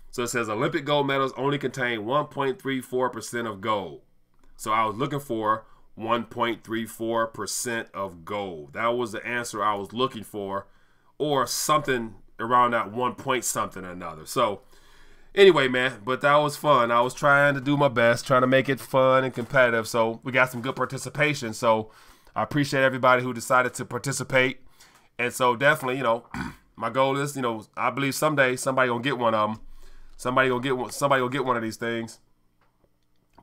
So it says Olympic gold medals only contain 1.34% of gold. So I was looking for 1.34% of gold. That was the answer I was looking for, or something around that 1 point something or another. So anyway, man, but that was fun. I was trying to do my best, trying to make it fun and competitive. So we got some good participation. So I appreciate everybody who decided to participate. And so definitely, you know, my goal is, you know, I believe someday somebody gonna get one of them. Somebody gonna get one of these things.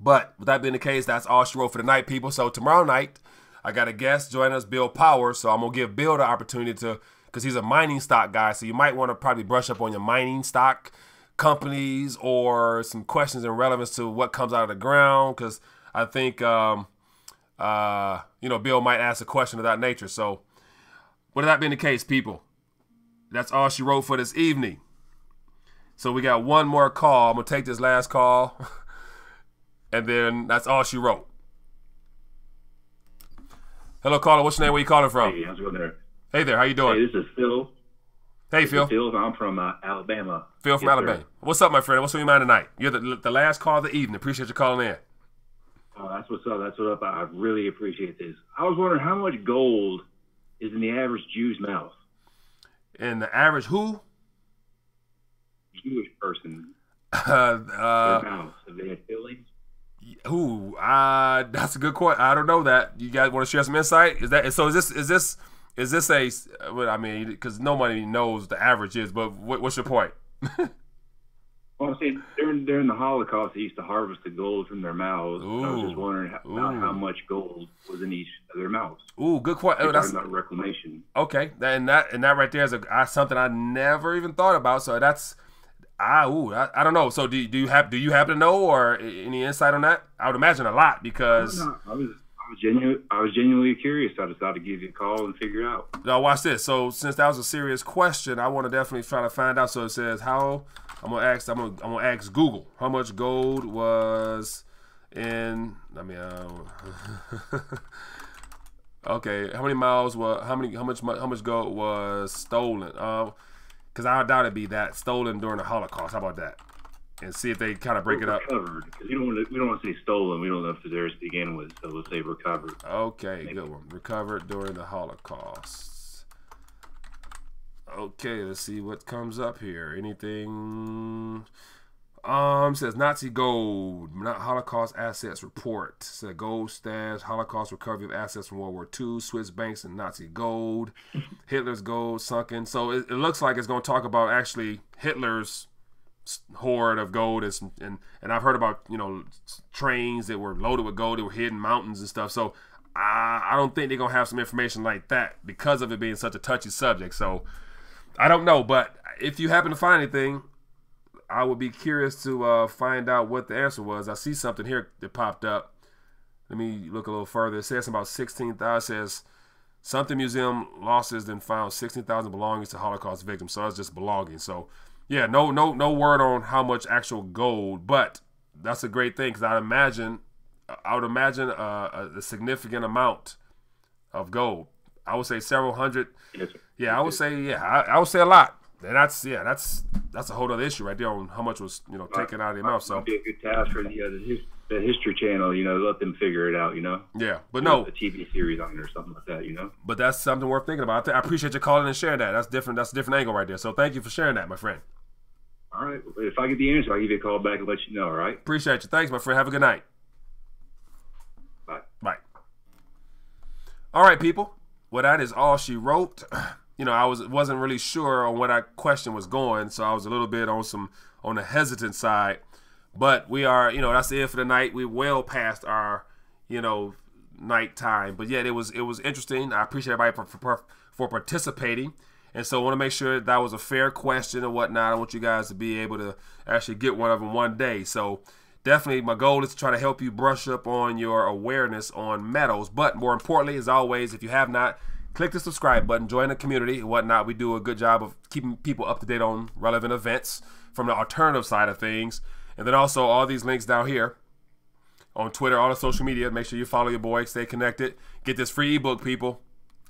But with that being the case, that's all she wrote for tonight, people. So tomorrow night, I got a guest join us, Bill Powers. So I'm gonna give Bill the opportunity to, because he's a mining stock guy. So you might want to probably brush up on your mining stock companies or some questions in relevance to what comes out of the ground. Because I think, you know, Bill might ask a question of that nature. So with that being the case, people, that's all she wrote for this evening. So we got one more call. I'm going to take this last call. And then that's all she wrote. Hello, caller. What's your name? Where you calling from? Hey, how's it going there? Hey there. How you doing? Hey, this is Phil. Hey, Phil. Phil, I'm from Alabama. Phil from Alabama. Sir. What's up, my friend? What's on your mind tonight? You're the last call of the evening. Appreciate you calling in. Oh, that's what's up. That's what's up. I really appreciate this. I was wondering how much gold is in the average Jew's mouth? In the average who? Jewish person. Their mouths. Have they had fillings? Ooh, that's a good question. I don't know that. You guys want to share some insight? Is that so? Is this a? I mean, because nobody knows the average is. But what's your point? Well, I'm saying during the Holocaust, they used to harvest the gold from their mouths. Ooh. I was just wondering about how much gold was in each of their mouths. Ooh, good question. We're talking about reclamation. Okay, and that right there is something I never even thought about. So that's. I don't know. So do you happen to know or any insight on that? I would imagine a lot because I was genuinely curious. So I decided to give you a call and figure out. Now watch this. So since that was a serious question, I want to definitely try to find out. So it says how I'm gonna ask Google how much gold was in. I mean, okay, how much gold was stolen? Because I doubt it'd be that stolen during the Holocaust. How about that? And see if they kind of break it up. Recovered. Because we don't want to say stolen. We don't know if it's theirs to begin with. So let's say recovered. Okay, maybe. Good one. Recovered during the Holocaust. Okay, let's see what comes up here. Anything? Says Nazi gold, not Holocaust assets report. Said gold stash, Holocaust recovery of assets from World War II, Swiss banks and Nazi gold, Hitler's gold sunken. So it looks like it's going to talk about actually Hitler's hoard of gold, and I've heard about, you know, trains that were loaded with gold that were hidden in mountains and stuff. So I don't think they're going to have some information like that because of it being such a touchy subject. So I don't know, but if you happen to find anything, I would be curious to find out what the answer was. I see something here that popped up. Let me look a little further. It says about 16,000. It says something museum losses then found 16,000 belongings to Holocaust victims. So that's just belongings. So yeah, no word on how much actual gold, but that's a great thing because I would imagine a significant amount of gold. I would say several hundred. Yes, yeah, I would say I would say a lot. And that's a whole other issue right there on how much was, you know, taken out of the mouth. So it'd be a good task for the History Channel, you know, let them figure it out, you know. Yeah, but no, a TV series on it or something like that, you know. But that's something worth thinking about. I appreciate you calling and sharing that. That's different. That's a different angle right there. So thank you for sharing that, my friend. All right. If I get the answer, I'll give you a call back and let you know. All right. Appreciate you. Thanks, my friend. Have a good night. Bye. Bye. All right, people. Well, that is all she wrote. You know, I wasn't really sure on where that question was going, so I was a little bit on the hesitant side. But we are, you know, that's it for the night. We're well past our, you know, night time. But yet it was interesting. I appreciate everybody for participating. And so I want to make sure that was a fair question and whatnot. I want you guys to be able to actually get one of them one day. So definitely my goal is to try to help you brush up on your awareness on metals. But more importantly, as always, if you have not, click the subscribe button, join the community and whatnot. We do a good job of keeping people up to date on relevant events from the alternative side of things. And then also all these links down here on Twitter, all the social media. Make sure you follow your boy, stay connected. Get this free ebook, people.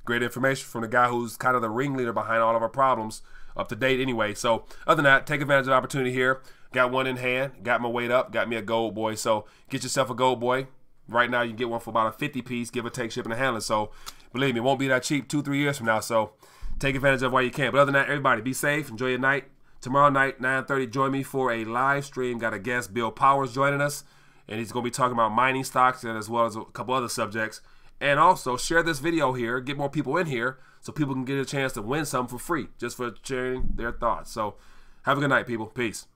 Great information from the guy who's kind of the ringleader behind all of our problems, up to date anyway. So other than that, take advantage of the opportunity here. Got one in hand, got my weight up, got me a gold boy. So get yourself a gold boy. Right now you can get one for about a 50 piece, give or take shipping and handling. So believe me, it won't be that cheap 2-3 years from now. So take advantage of it while you can. But other than that, everybody be safe, enjoy your night. Tomorrow night, 9:30, join me for a live stream. Got a guest, Bill Powers, joining us. And he's going to be talking about mining stocks and as well as a couple other subjects. And also share this video here, get more people in here so people can get a chance to win something for free just for sharing their thoughts. So have a good night, people. Peace.